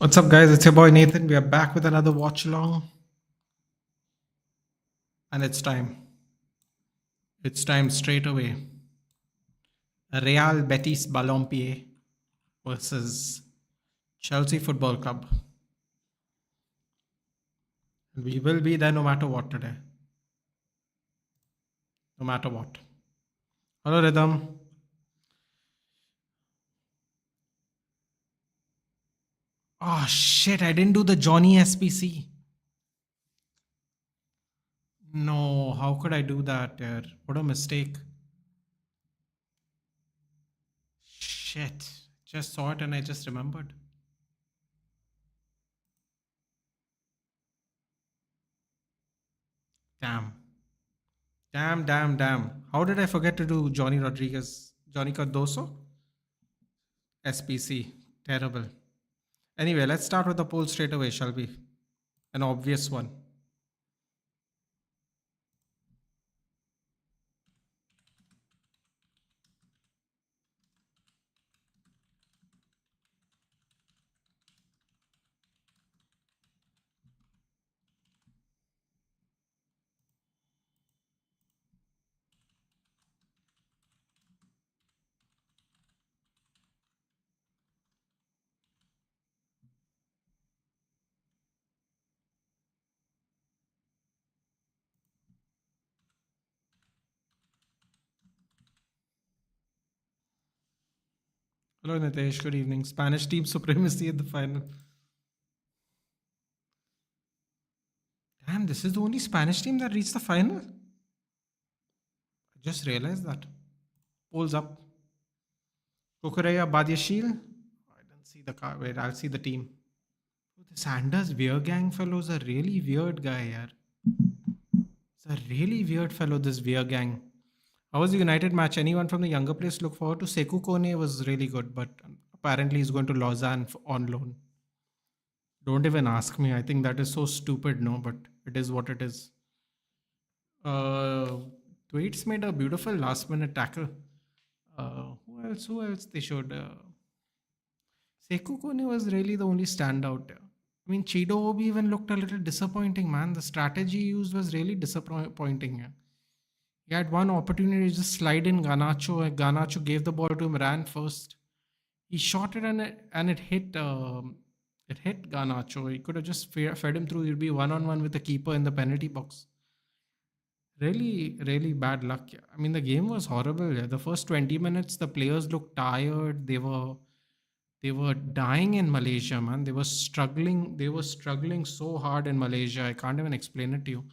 What's up, guys? It's your boy Nathan. We are back with another watch along, and it's time. It's time straight away. Real Betis Balompié versus Chelsea Football Club. We will be there no matter what today. No matter what. Hello, Rhythm. Oh, shit. I didn't do the Johnny SPC. No, how could I do that, yaar? What a mistake. Shit. Just saw it and I just remembered. Damn. Damn. How did I forget to do Johnny Rodriguez? Johnny Cardoso? SPC. Terrible. Anyway, let's start with the poll straight away, shall we? An obvious one. Hello, Nitesh. Good evening. Spanish team supremacy at the final. Damn, this is the only Spanish team that reached the final. I just realized that. Polls up. Kukureya Badiashil. I don't see the car. Wait, I'll see the team. The Sanders Weir gang fellow is a really weird guy, yaar. It's a really weird fellow, this Weir gang. How was the United match? Anyone from the younger players look forward to? Sekou Kone was really good, but apparently he's going to Lausanne on loan. Don't even ask me. I think that is so stupid, no, but it is what it is. Thwaites made a beautiful last minute tackle. Who else? Who else they showed? Sekou Kone was really the only standout. I mean, Chido Obi even looked a little disappointing, man. The strategy used was really disappointing. Yeah. He had one opportunity to just slide in Ganacho, and Ganacho gave the ball to him, ran first. He shot it and it hit. It hit Garnacho. He could have just fed him through. He'd be one on one with the keeper in the penalty box. Really bad luck. Yeah. I mean, the game was horrible. Yeah. The first 20 minutes, the players looked tired. They were dying in Malaysia, man. They were struggling. They were struggling so hard in Malaysia. I can't even explain it to you.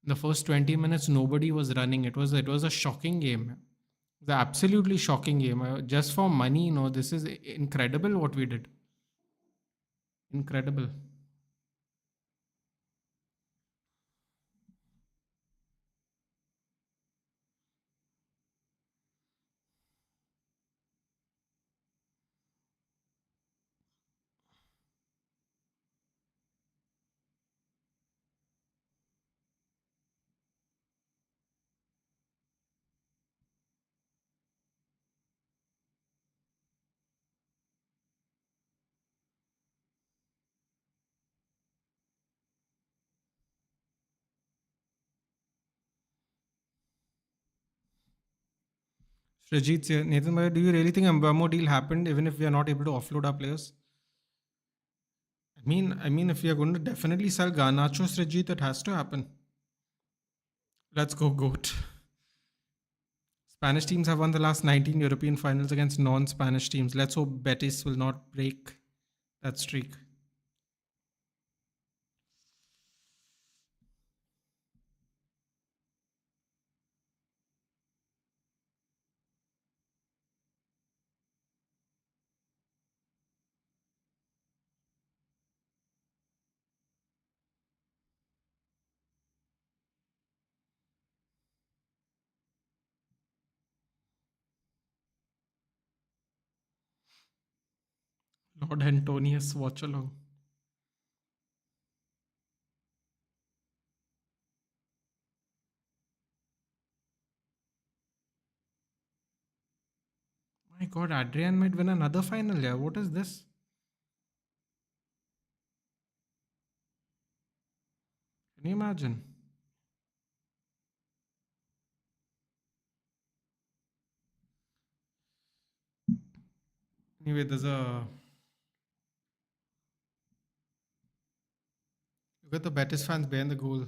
In the first 20 minutes, nobody was running. It was a shocking game. The absolutely shocking game. Just for money, this is incredible what we did. Incredible. Srijit, Nathan, do you really think a Mbamo deal happened even if we are not able to offload our players? I mean, if we are going to definitely sell Garnacho, Srijit, it has to happen. Let's go, goat. Spanish teams have won the last 19 European finals against non-Spanish teams. Let's hope Betis will not break that streak. Lord Antonius, Watchalong. My God, Adrian might win another final. Yeah, what is this? Can you imagine? Anyway, there's a look at the Betis fans behind the goal.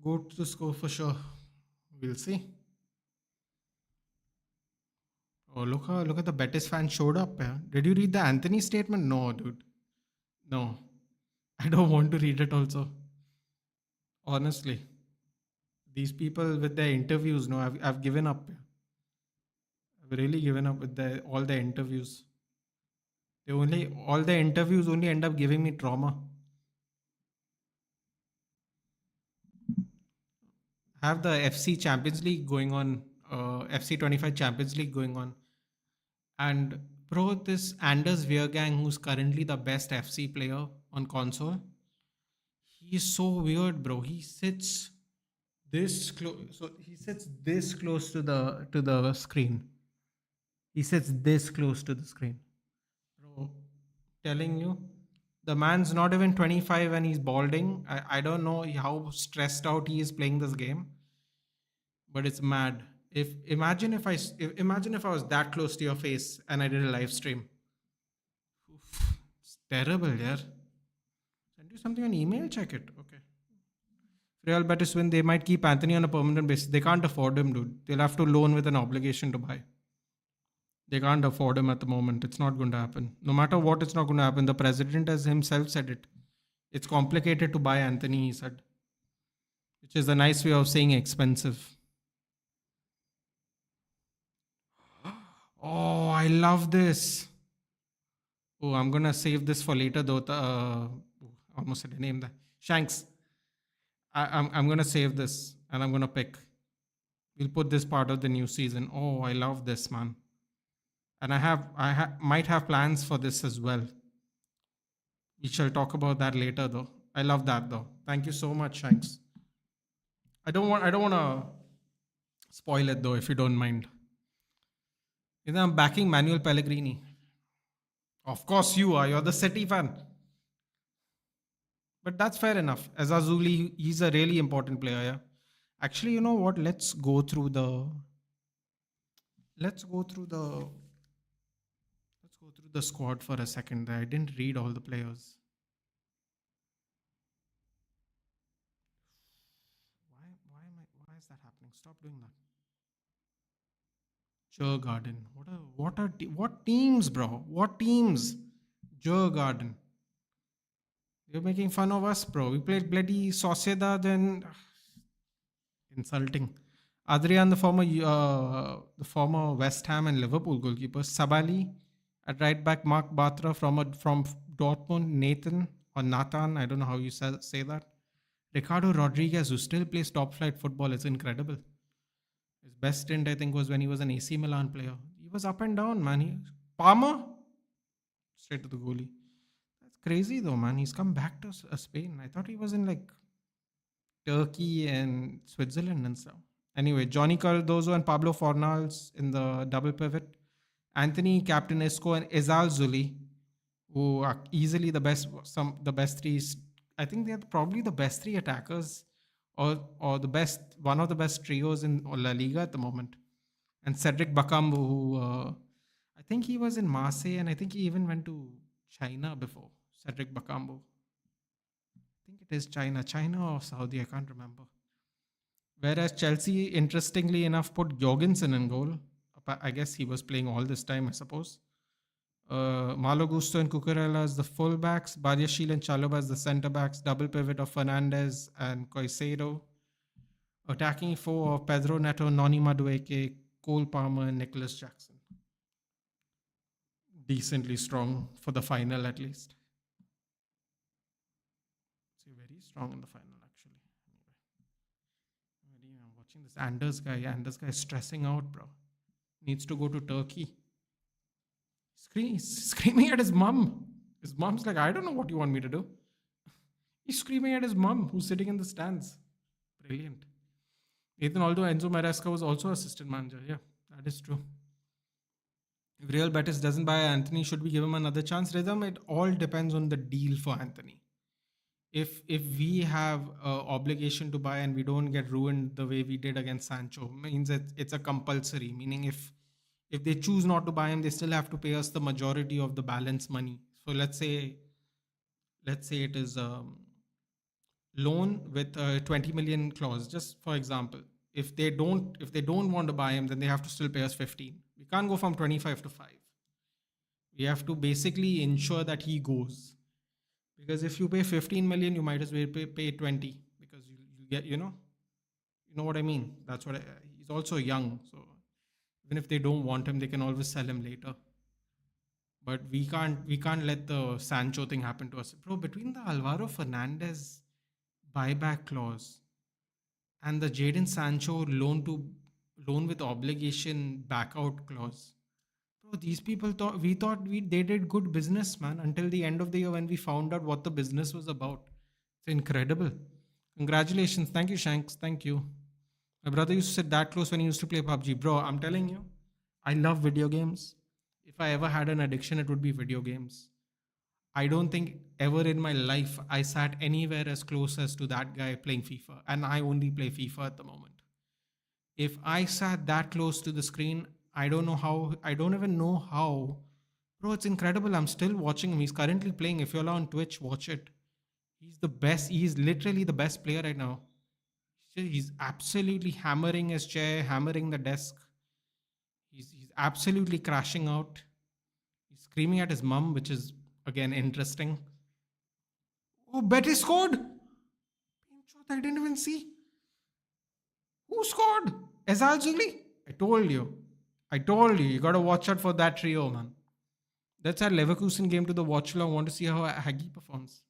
Go to the score for sure. We'll see. Oh, look at the Betis fan showed up. Yeah. Did you read the Anthony statement? No, dude. No. I don't want to read it also. Honestly. These people with their interviews, no, I've given up. Yeah. I've really given up with all their interviews. All the interviews only end up giving me trauma. Have the FC Champions League going on, FC 25 Champions League going on. And bro, this Anders Weergang, who's currently the best FC player on console, he's so weird, bro. He sits this close, so he sits this close to the screen. He sits this close to the screen, bro. Telling you, the man's not even 25 and he's balding. I don't know how stressed out he is playing this game, but it's mad. Imagine if I was that close to your face and I did a live stream. Oof, it's terrible, yeah. Send you something on email, check it. Okay. Real Betis win, they might keep Anthony on a permanent basis. They can't afford him, dude. They'll have to loan with an obligation to buy. They can't afford him at the moment. It's not going to happen. No matter what, it's not going to happen. The president has himself said it. It's complicated to buy Anthony, he said, which is a nice way of saying expensive. Oh, I love this. Oh, I'm going to save this for later, though. Almost said a name there. Shanks. I'm going to save this and I'm going to pick. We'll put this part of the new season. Oh, I love this, man. And might have plans for this as well. We shall talk about that later, though. I love that, though. Thank you so much, Shanks. I don't want to spoil it, though, if you don't mind. I'm backing Manuel Pellegrini. Of course you are. You're the City fan. But that's fair enough. As Azuli, he's a really important player. Yeah. Actually, you know what? Let's go through the. Let's go through the squad for a second. I didn't read all the players. Why is that happening? Stop doing that. Garden. What teams, bro? What teams? Garden. You're making fun of us, bro. We played bloody Sociedad and insulting. Adrian, the former West Ham and Liverpool goalkeeper. Sabali at right back. Mark Batra from Dortmund. Nathan. I don't know how you say that. Ricardo Rodriguez, who still plays top flight football, is incredible. His best stint, I think, was when he was an AC Milan player. He was up and down, man. Palmer, straight to the goalie. That's crazy, though, man. He's come back to Spain. I thought he was in like Turkey and Switzerland and stuff. Anyway, Johnny Cardozo and Pablo Fornals in the double pivot. Anthony, Captain Isco, and Ezal Zuli, who are easily the best three. I think they're probably the best three attackers, or one of the best trios in La Liga at the moment. And Cedric Bakambu, who I think he was in Marseille, and I think he even went to China before. Cedric Bakambu. I think it is China or Saudi. I can't remember. Whereas Chelsea, interestingly enough, put Jorgensen in goal. I guess he was playing all this time, I suppose. Malo Gusto and Cucurella as the fullbacks, Badiashile and Chalobah as the centre backs, double pivot of Fernandez and Caicedo. Attacking four of Pedro Neto, Noni Madueke, Cole Palmer, and Nicholas Jackson. Decently strong for the final, at least. It's very strong in the final, actually. Anyway, I'm watching this Anders guy. Anders guy is stressing out, bro. Needs to go to Turkey. He's screaming at his mum. His mom's like, I don't know what you want me to do. He's screaming at his mum, who's sitting in the stands. Brilliant. Ethan, although Enzo Maresca was also assistant manager. Yeah, that is true. If Real Betis doesn't buy Anthony, should we give him another chance? Rhythm, it all depends on the deal for Anthony. If we have obligation to buy and we don't get ruined the way we did against Sancho, means it's a compulsory. Meaning if they choose not to buy him, they still have to pay us the majority of the balance money. So let's say it is loan with a 20 million clause, just for example. If they don't want to buy him, then they have to still pay us 15. We can't go from 25 to 5. We have to basically ensure that he goes, because if you pay 15 million, you might as well pay 20, because you get, you know what I mean. He's also young, so even if they don't want him, they can always sell him later. But we can't let the Sancho thing happen to us, bro. Between the Alvaro Fernandez buyback clause and the Jadon Sancho loan with obligation back out clause, bro, these people thought they did good business, man, until the end of the year when we found out what the business was about. It's incredible. Congratulations. Thank you, Shanks. Thank you. My brother used to sit that close when he used to play PUBG. Bro, I'm telling you, I love video games. If I ever had an addiction, it would be video games. I don't think ever in my life I sat anywhere as close as to that guy playing FIFA. And I only play FIFA at the moment. If I sat that close to the screen, I don't know how, I don't even know how. Bro, it's incredible. I'm still watching him. He's currently playing. If you're on Twitch, watch it. He's the best. He's literally the best player right now. He's absolutely hammering his chair, hammering the desk. He's absolutely crashing out. He's screaming at his mum, which is again interesting. Oh, Betis scored! Pinchot, I didn't even see. Who scored? Ezal Zuli? I told you. I told you. You gotta watch out for that trio, man. That's our Leverkusen game to the Watchalong. Want to see how Hagi performs.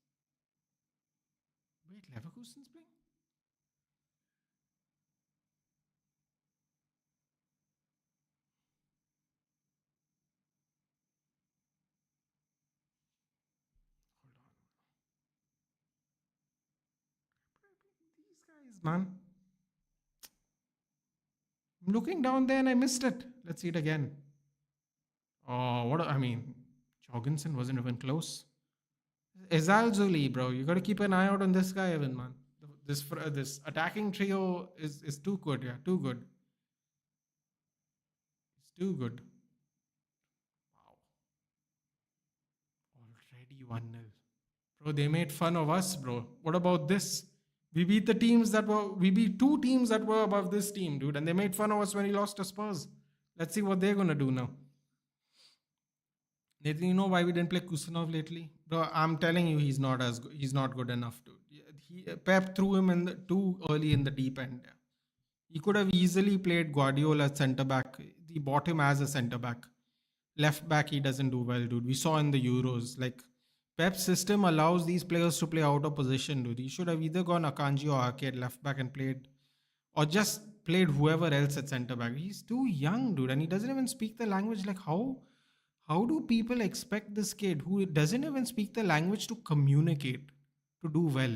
Wait, Leverkusen's playing? Hold on. These guys, man. I'm looking down there and I missed it. Let's see it again. Oh, I mean, Jorgensen wasn't even close. Ezal Zuli, bro. You got to keep an eye out on this guy, Evan, man. This attacking trio is too good. Yeah, too good. It's too good. Wow, already 1-0. Bro, they made fun of us, bro. What about this? We beat two teams that were above this team, dude, and they made fun of us when he lost to Spurs. Let's see what they're gonna do now. Nathan, you know why we didn't play Kusanov lately, bro? I'm telling you, he's not good enough to. Pep threw him too early in the deep end. He could have easily played Guardiola at centre back. He bought him as a centre back. Left back, he doesn't do well, dude. We saw in the Euros, like Pep's system allows these players to play out of position, dude. He should have either gone Akanji or Arcade left back and played, or just played whoever else at centre back. He's too young, dude, and he doesn't even speak the language. Like how do people expect this kid who doesn't even speak the language to communicate to do well?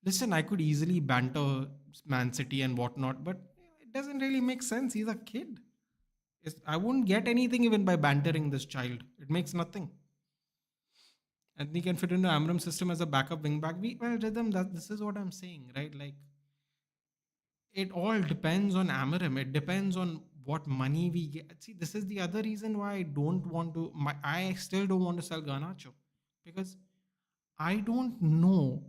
Listen, I could easily banter Man City and whatnot, but it doesn't really make sense. He's a kid. I wouldn't get anything even by bantering this child. It makes nothing. And he can fit into Amram's system as a backup wingback. Well, Rhythm, this is what I'm saying, right? Like, it all depends on Amarim. It depends on what money we get. See, this is the other reason why I don't want to. I still don't want to sell Garnacho, because I don't know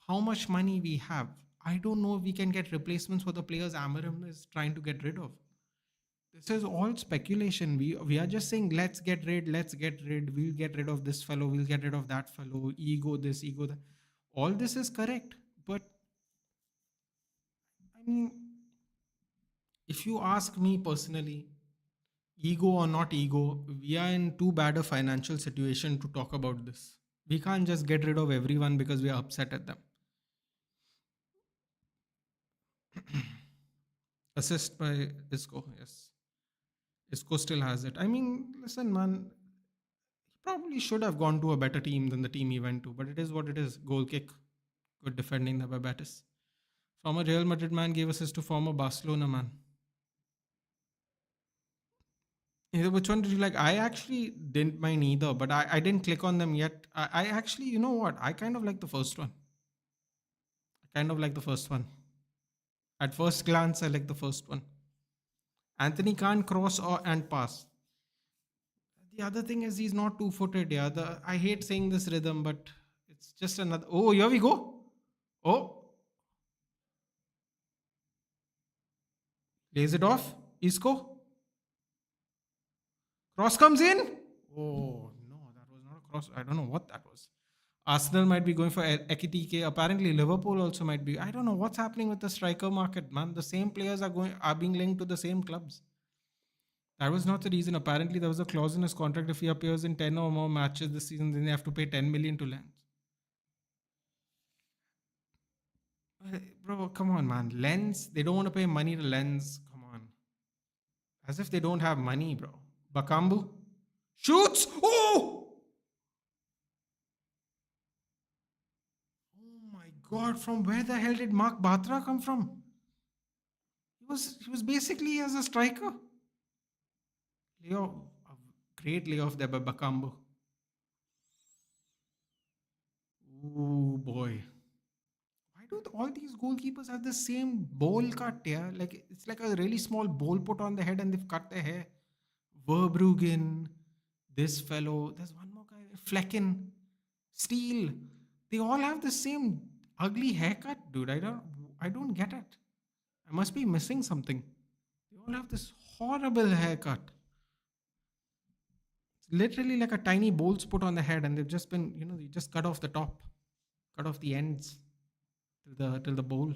how much money we have. I don't know if we can get replacements for the players Amarim is trying to get rid of. This is all speculation. We are just saying let's get rid. We'll get rid of this fellow. We'll get rid of that fellow. Ego this, ego that. All this is correct, but I mean, if you ask me personally, ego or not ego, we are in too bad a financial situation to talk about this. We can't just get rid of everyone because we are upset at them. Assist by Isco, yes. Isco still has it. I mean, listen, man, he probably should have gone to a better team than the team he went to, but it is what it is. Goal kick. Good defending there by Betis. Former Real Madrid man gave assist to former Barcelona man. Which one did you like? I actually didn't mind either, but I didn't click on them yet. I actually, you know what? I kind of like the first one. I kind of like the first one. At first glance, I like the first one. Anthony can't cross or and pass. The other thing is he's not two-footed. Yeah, I hate saying this rhythm, but it's just another. Oh, here we go. Oh, lays it off. Isco cross comes in. Oh no, that was not a cross. I don't know what that was. Arsenal might be going for Ekitike. Apparently, Liverpool also might be. I don't know what's happening with the striker market, man. The same players are being linked to the same clubs. That was not the reason. Apparently, there was a clause in his contract. If he appears in 10 or more matches this season, then they have to pay 10 million to Lens. Bro, come on, man. Lens, they don't want to pay money to Lens. Come on. As if they don't have money, bro. Bakambu shoots. Oh! Oh my god, from where the hell did Mark Batra come from? He was basically as a striker. Leo, a great layoff there by Bakambu. Oh boy. Why do all these goalkeepers have the same bowl cut? Yeah, like it's like a really small bowl put on the head and they've cut their hair. Verbruggen, this fellow, there's one more guy, Flecken, Steele. They all have the same ugly haircut, dude. I don't get it. I must be missing something. They all have this horrible haircut. It's literally like a tiny bowls put on the head, and they've just been, they just cut off the top, cut off the ends till the bowl.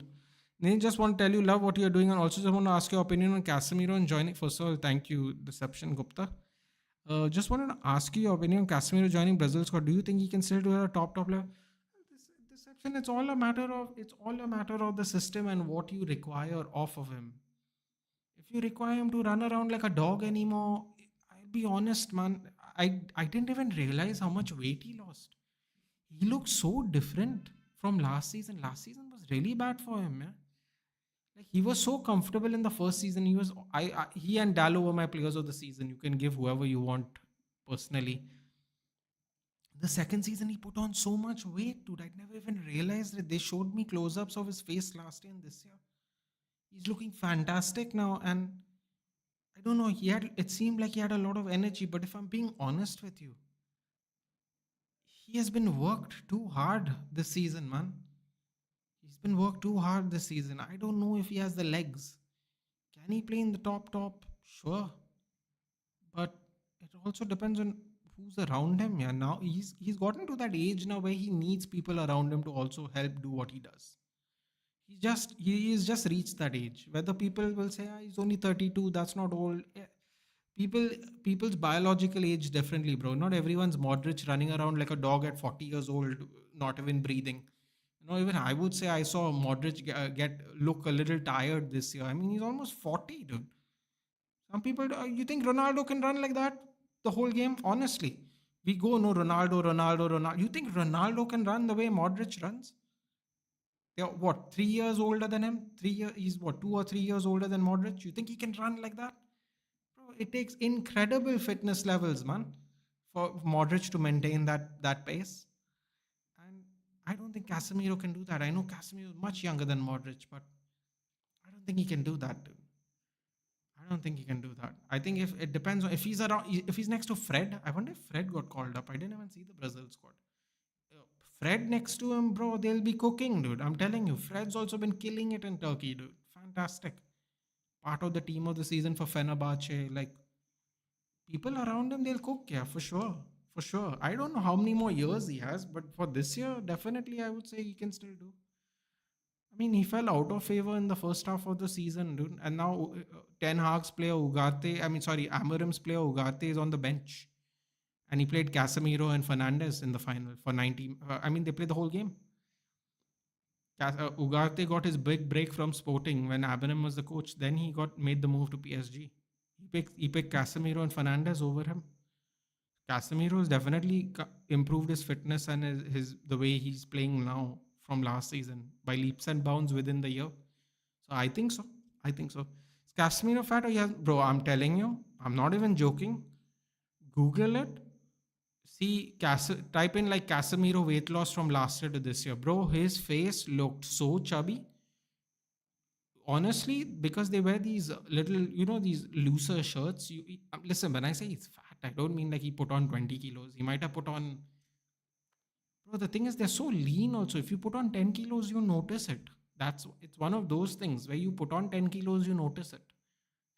They just want to tell you love what you're doing, and also just want to ask your opinion on Casemiro and joining. First of all, thank you, Deception Gupta. Just wanted to ask you your opinion on Casemiro joining Brazil squad. Do you think he can still do it at a top level? Deception. It's all a matter of the system and what you require off of him. If you require him to run around like a dog anymore, I'll be honest, man. I didn't even realize how much weight he lost. He looked so different from last season. Last season was really bad for him, yeah. Like he was so comfortable in the first season. He and Dallo were my players of the season. You can give whoever you want personally. The second season he put on so much weight, dude. I'd never even realized it. They showed me close-ups of his face last year and this year. He's looking fantastic now, and I don't know. It seemed like he had a lot of energy, but if I'm being honest with you, he has been worked too hard this season, man. He's been worked too hard this season. I don't know if he has the legs. Can he play in the top? Sure, but it also depends on who's around him. Yeah, now he's gotten to that age now where he needs people around him to also help do what he does. He is just reached that age. Whether people will say he's only 32, that's not old. People people's biological age differently, bro. Not everyone's Modric running around like a dog at 40 years old, not even breathing. Even I would say I saw Modric get look a little tired this year. I mean, he's almost 40, dude. Some people, you think Ronaldo can run like that the whole game? Honestly, we go no Ronaldo. You think Ronaldo can run the way Modric runs? They're what, 3 years older than him? 3 years, he's what, 2 or 3 years older than Modric? You think he can run like that? Bro, it takes incredible fitness levels, man, for Modric to maintain that pace. And I don't think Casemiro can do that. I know Casemiro is much younger than Modric, but I don't think he can do that, dude. I don't think he can do that. I think if it depends on if he's around, if he's next to Fred. I wonder if Fred got called up. I didn't even see the Brazil squad. Uh, Fred next to him, bro, they'll be cooking, dude. I'm telling you, Fred's also been killing it in Turkey, dude. Fantastic. Part of the team of the season for Fenerbahce. Like people around him, they'll cook, yeah, for sure. For sure. I don't know how many more years he has, but for this year, definitely I would say he can still do. I mean, he fell out of favor in the first half of the season, dude. And now Ten Hag's player Ugarte, I mean, sorry, Amorim's player Ugarte is on the bench. And he played Casemiro and Fernandez in the final for 90. I mean, they played the whole game. Ugarte got his big break from Sporting when Amorim was the coach. Then he got made the move to PSG. He picked Casemiro and Fernandez over him. Casemiro has definitely improved his fitness and the way he's playing now from last season by leaps and bounds within the year. So I think so. I think so. Is Casemiro fat? Or yeah, bro, I'm telling you. I'm not even joking. Google it. See, type in like Casemiro weight loss from last year to this year. Bro, his face looked so chubby. Honestly, because they wear these little, these looser shirts. Listen, when I say he's fat, I don't mean like he put on 20 kilos. He might have put on. Bro, the thing is, they're so lean also. If you put on 10 kilos, you notice it. It's one of those things where you put on 10 kilos, you notice it.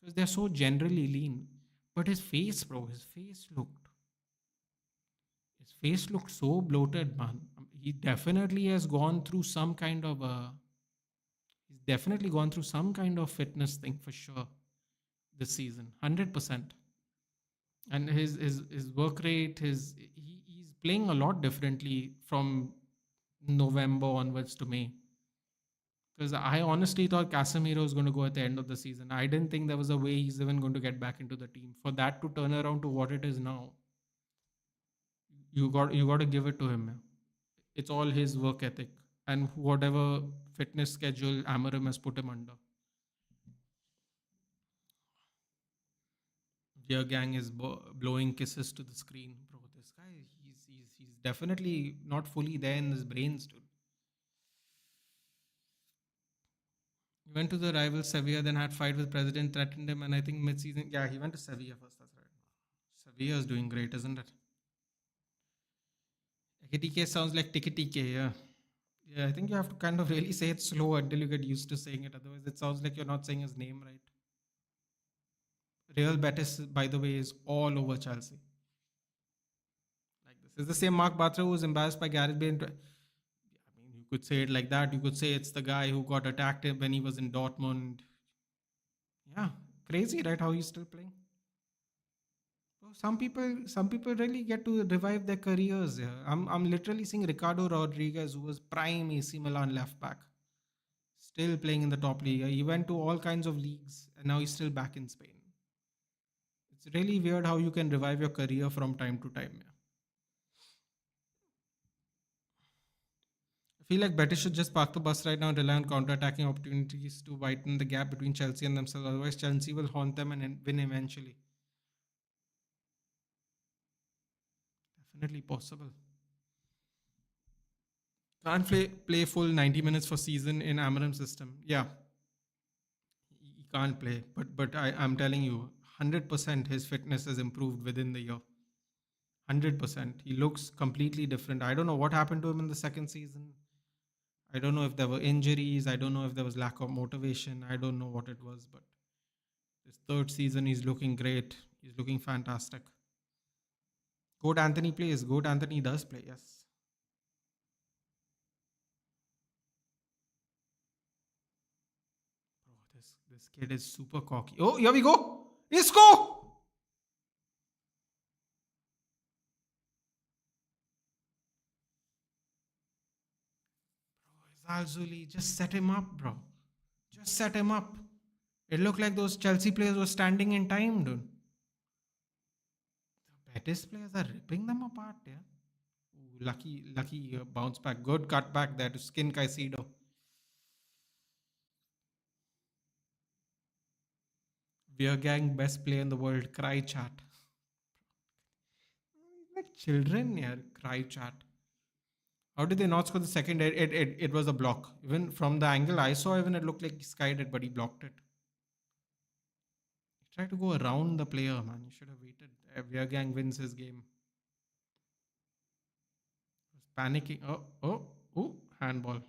Because they're so generally lean. But his face, bro, his face looked so bloated, man. He definitely has gone through some kind of he's definitely gone through some kind of fitness thing for sure this season, 100%. And his work rate, he's playing a lot differently from November onwards to May. Because I honestly thought Casemiro was going to go at the end of the season. I didn't think there was a way he's even going to get back into the team. For that to turn around to what it is now, you got to give it to him. Man. It's all his work ethic and whatever fitness schedule Amarim has put him under. Your gang is blowing kisses to the screen, bro. This guy, he's definitely not fully there in his brains, dude. He went to the rival Sevilla, then had fight with president, threatened him, and I think mid-season, yeah, he went to Sevilla first. That's right. Sevilla is doing great, isn't it? TK sounds like Tiki TK, yeah. Yeah, I think you have to kind of really say it slow until you get used to saying it. Otherwise, it sounds like you're not saying his name right. Real Betis, by the way, is all over Chelsea. Like this is the same Mark Bartra who was embarrassed by Gareth Bale. I mean, you could say it like that. You could say it's the guy who got attacked when he was in Dortmund. Yeah, crazy, right? How he's still playing. So some people really get to revive their careers. Yeah. I'm literally seeing Ricardo Rodriguez, who was prime AC Milan left back, still playing in the top league. He went to all kinds of leagues, and now he's still back in Spain. It's really weird how you can revive your career from time to time. Yeah. I feel like Betis should just park the bus right now and rely on counter-attacking opportunities to widen the gap between Chelsea and themselves. Otherwise, Chelsea will haunt them and win eventually. Definitely possible. Can't play full 90 minutes for season in Amarim system. Yeah, he can't play. But I'm telling you, 100% his fitness has improved within the year. 100%. He looks completely different. I don't know what happened to him in the second season. I don't know if there were injuries. I don't know if there was lack of motivation. I don't know what it was. But this third season, he's looking great. He's looking fantastic. Goat Anthony plays. Goat Anthony does play. Yes. Bro, this kid is super cocky. Oh, here we go. Isco! Zalzuli, just set him up, bro. Just set him up. It looked like those Chelsea players were standing in time, dude. The Betis players are ripping them apart, yeah. Ooh, lucky bounce back. Good cut back there to skin Caicedo. We are gang best player in the world. Cry chat. Like children, yeah. Cry chat. How did they not score the second? It was a block. Even from the angle I saw, even it looked like he skied it, but he blocked it. He tried to go around the player, man. He should have waited. Gang wins his game. He was panicking. Oh, handball.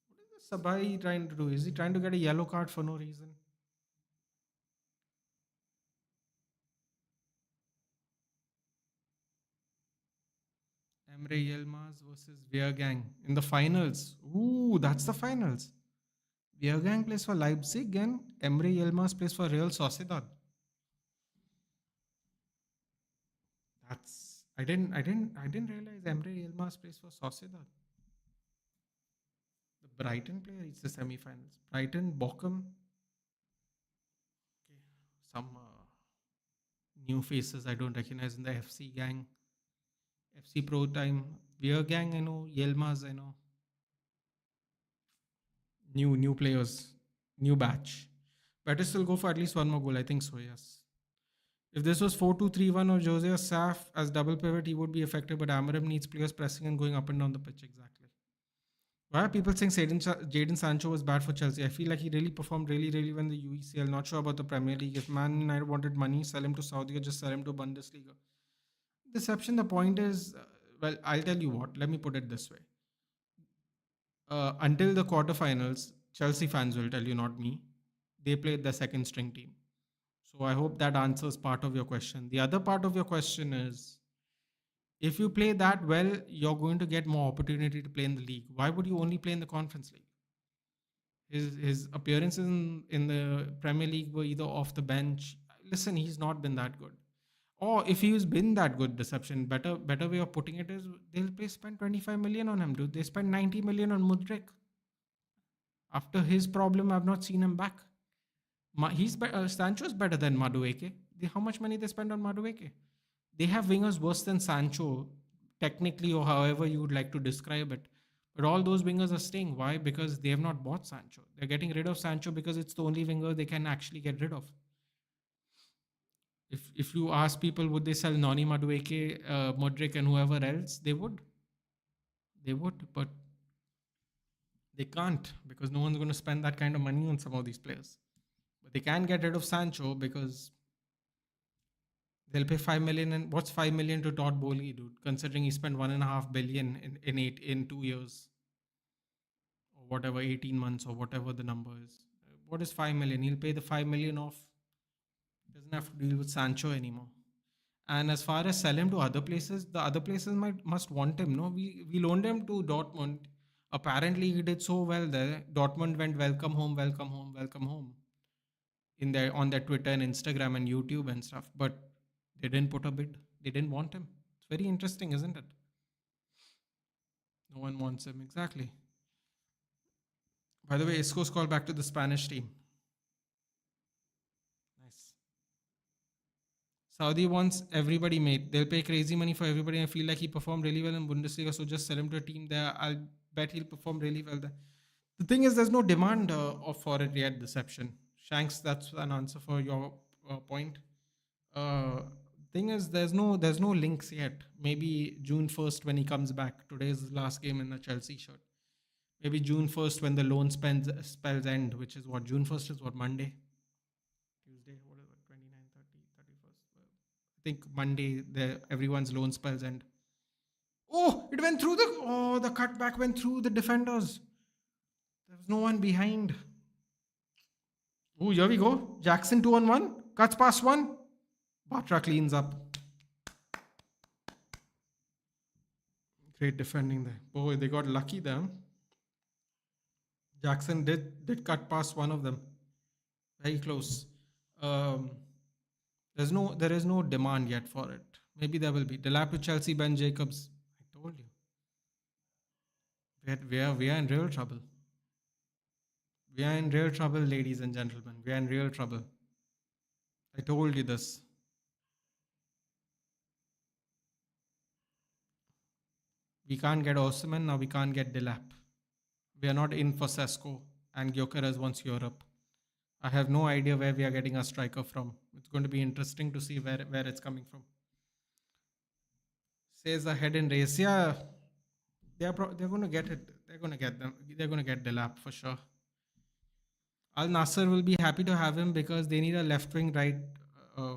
What is Sabai trying to do? Is he trying to get a yellow card for no reason? Emre Yilmaz versus Gang in the finals. Ooh, that's the finals. Gang plays for Leipzig and Emre Yilmaz plays for Real Sociedad. I didn't realize Emre Yilmaz plays for Sociedad. The Brighton player reached the semi-finals. Brighton, Bochum. Okay. Some new faces I don't recognize in the FC gang. FC Pro time. Gang, I know. Yilmaz, I know. New players. New batch. Betis will go for at least one more goal. I think so, yes. If this was 4-2-3-1 or Jose or Saf as double pivot, he would be effective, but Amarim needs players pressing and going up and down the pitch. Exactly. Why are people saying Jadon Sancho was bad for Chelsea? I feel like he really performed really, really well in the UECL. Not sure about the Premier League. If Man United wanted money, sell him to Saudi or just sell him to Bundesliga. Deception, the point is, well, I'll tell you what. Let me put it this way. Until the quarterfinals, Chelsea fans will tell you, not me. They played the second string team. So I hope that answers part of your question. The other part of your question is, if you play that well, you're going to get more opportunity to play in the league. Why would you only play in the Conference League? His appearances in the Premier League were either off the bench. Listen, he's not been that good. Or if he's been that good, deception. Better way of putting it is spend 25 million on him, dude. They spend 90 million on Mudrik. After his problem, I've not seen him back. Sancho's better than Madueke. How much money they spend on Madueke? They have wingers worse than Sancho, technically, or however you would like to describe it. But all those wingers are staying. Why? Because they have not bought Sancho. They're getting rid of Sancho because it's the only winger they can actually get rid of. If you ask people, would they sell Noni Madueke, Modric, and whoever else? They would. They would, but they can't because no one's going to spend that kind of money on some of these players. But they can get rid of Sancho because they'll pay 5 million. And what's 5 million to Todd Bowley, dude? Considering he spent 1.5 billion in 2 years or whatever, 18 months or whatever the number is. What is 5 million? He'll pay the 5 million off. Doesn't have to deal with Sancho anymore. And as far as sell him to other places, the other places must want him. No, we loaned him to Dortmund. Apparently, he did so well there. Dortmund went welcome home, welcome home, welcome home in their on their Twitter and Instagram and YouTube and stuff. But they didn't put a bid. They didn't want him. It's very interesting, isn't it? No one wants him exactly. By the way, Isco's call back to the Spanish team. Nice. Saudi wants everybody, mate. They'll pay crazy money for everybody. I feel like he performed really well in Bundesliga, so just sell him to a team there. I'll bet he'll perform really well there. The thing is, there's no demand for it yet. Deception, Shanks. That's an answer for your point. Uh, thing is, there's no links yet. Maybe June 1st when he comes back. Today's his last game in the Chelsea shirt. Maybe June 1st when the loan spells end, which is what June 1st is. What, Monday, Tuesday, whatever, 29, 30, 31st. I think Monday everyone's loan spells end. Oh, it went through the cutback went through the defenders. There was no one behind. Oh, here we go. Jackson 2-on-1. Cuts past one. Batra cleans up. Great defending there. Boy, they got lucky there. Jackson did cut past one of them. Very close. Um, there is no demand yet for it. Maybe there will be. Delap to Chelsea, Ben Jacobs. I told you. We are in real trouble. We are in real trouble, ladies and gentlemen. We are in real trouble. I told you this. We can't get Osimhen, now we can't get Delap. We are not in for Sesko and Gyökeres wants Europe. I have no idea where we are getting a striker from. It's going to be interesting to see where it's coming from. Says the head in race. Yeah, they're going to get it. They're going to get them. They're going to get Delap for sure. Al Nasser will be happy to have him because they need a left wing uh,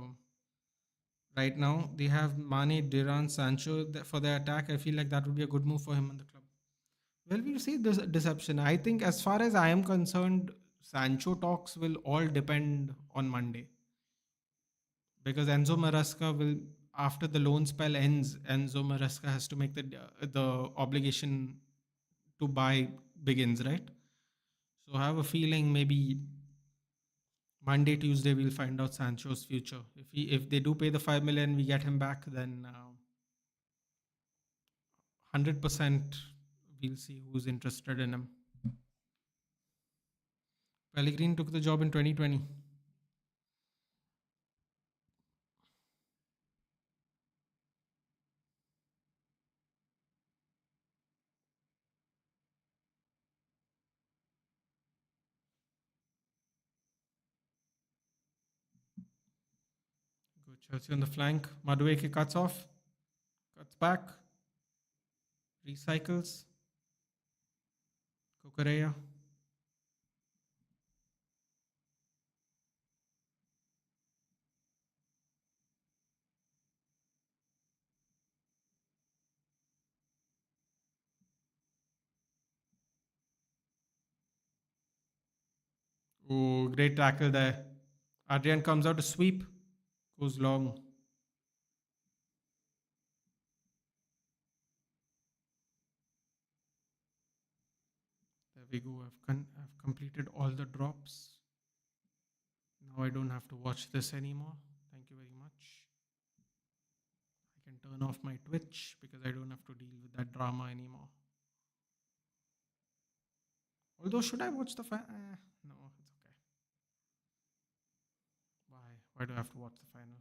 right now. They have Mane, Duran, Sancho for their attack. I feel like that would be a good move for him in the club. Well, we'll see this deception. I think, as far as I am concerned, Sancho talks will all depend on Monday because Enzo Maresca will, after the loan spell ends, Enzo Maresca has to make the obligation to buy begins, right? So I have a feeling maybe Monday, Tuesday, we'll find out Sancho's future. If they do pay the 5 million, we get him back, then 100% we'll see who's interested in him. Pellegrini took the job in 2020. Chelsea on the flank. Madueke cuts off, cuts back, recycles. Kukureya. Oh, great tackle there. Adrian comes out to sweep, goes long. There we go. I've completed all the drops. Now I don't have to watch this anymore. Thank you very much. I can turn off my Twitch because I don't have to deal with that drama anymore. Although, should I watch the no, it's okay. Why? Why do I have to watch the final?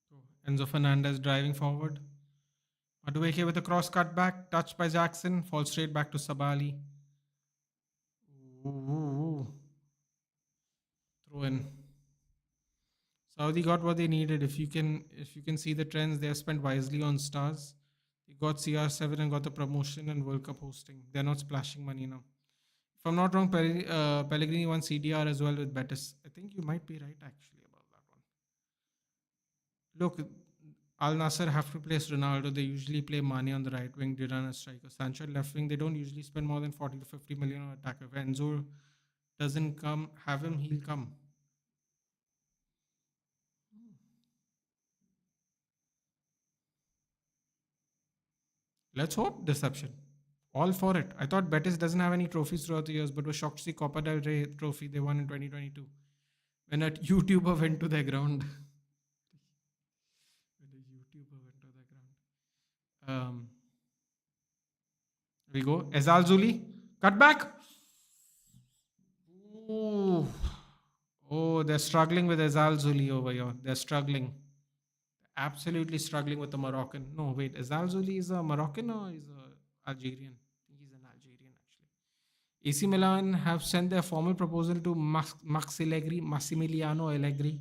So Enzo Fernandez driving forward. Madueke with a cross cut back, touched by Jackson, falls straight back to Sabali. Ooh. Throw in. Saudi got what they needed. If you can see the trends, they have spent wisely on stars. They got CR7 and got the promotion and World Cup hosting. They're not splashing money now. If I'm not wrong, Pellegrini won CDR as well with Betis. I think you might be right actually about that one. Look, Al Nasser have to place Ronaldo. They usually play Mane on the right wing, Duran as striker, Sancho left wing. They don't usually spend more than 40 to 50 million on attacker. If Enzo doesn't come, have him, he'll come. Let's hope deception. All for it. I thought Betis doesn't have any trophies throughout the years, but was shocked to see Copa del Rey trophy they won in 2022 when a YouTuber went to their ground. When a YouTuber went to their ground. Here we go. Ezal Zuli. Cut back. Oh, oh, they're struggling with Ezal Zuli over here. They're struggling. Absolutely struggling with the Moroccan. No, wait. Ezal Zuli is a Moroccan or is a Algerian? I think he's an Algerian actually. AC Milan have sent their formal proposal to Massimiliano Allegri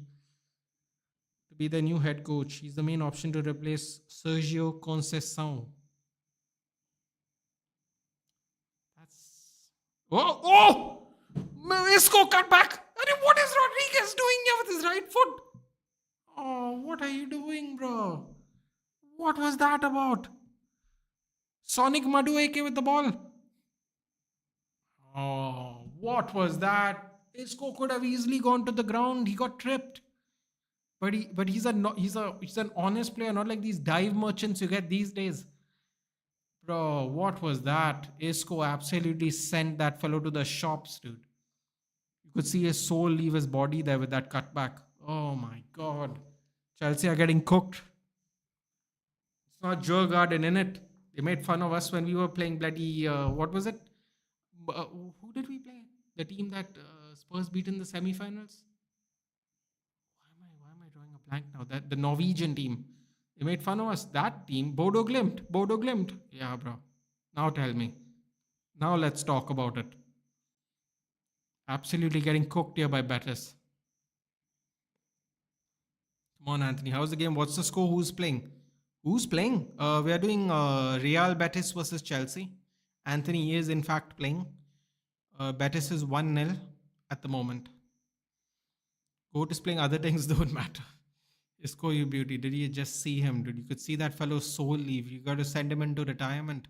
to be the new head coach. He's the main option to replace Sergio Conceição. That's oh. Isco cut back. What is Rodriguez doing here with his right foot? Oh, what are you doing, bro? What was that about? Sonic Madueke with the ball. Oh, what was that? Isco could have easily gone to the ground. He got tripped. But he's an honest player, not like these dive merchants you get these days. Bro, what was that? Isco absolutely sent that fellow to the shops, dude. You could see his soul leave his body there with that cutback. Oh my god. Chelsea are getting cooked. It's not Joe Garden in it. They made fun of us when we were playing bloody. What was it? Who did we play? The team that Spurs beat in the semi-finals. Why am I drawing a blank now? That the Norwegian team. They made fun of us. That team, Bodo Glimt. Bodo Glimt. Yeah, bro. Now tell me. Now let's talk about it. Absolutely getting cooked here by Betis. Come on, Anthony. How's the game? What's the score? Who's playing? Who's playing? We are doing Real Betis versus Chelsea. Anthony is in fact playing. Betis is 1-0 at the moment. Goat is playing, other things don't matter. Isco, you beauty. Did you just see him, dude? You could see that fellow's soul leave. You got to send him into retirement.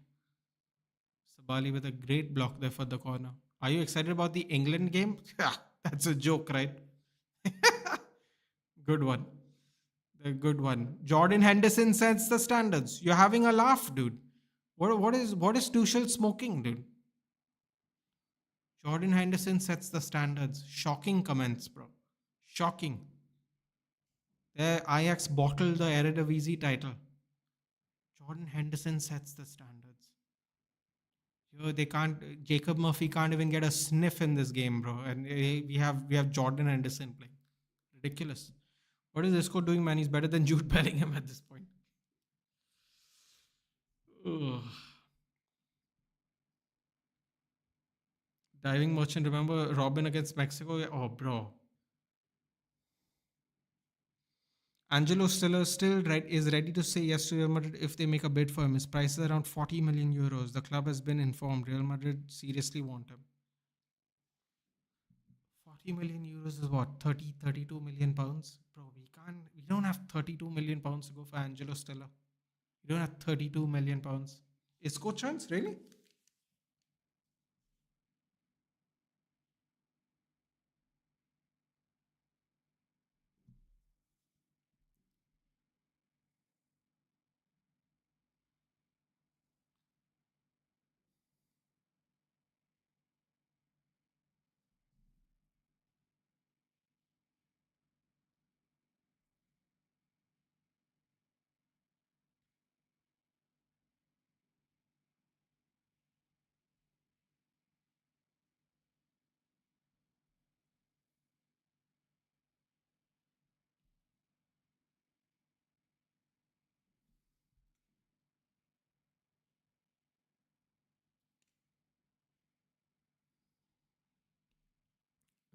Sabali with a great block there for the corner. Are you excited about the England game? That's a joke, right? Good one. The good one. Jordan Henderson sets the standards. You're having a laugh, dude. What is Tuchel smoking, dude? Jordan Henderson sets the standards. Shocking comments, bro. Shocking. There, Ajax bottled the Eredivisie title. Jordan Henderson sets the standards. They can't. Jacob Murphy can't even get a sniff in this game, bro. And we have Jordan Anderson playing. Ridiculous. What is Isco doing, man? He's better than Jude Bellingham at this point. Ugh. Diving merchant. Remember Robin against Mexico? Yeah. Oh, bro. Angelo still is ready to say yes to Real Madrid if they make a bid for him. His price is around 40 million euros. The club has been informed. Real Madrid seriously want him. 40 million euros is what? 32 million pounds? Bro, we don't have 32 million pounds to go for Angelo Stella. We don't have 32 million pounds. Isco chance? Really?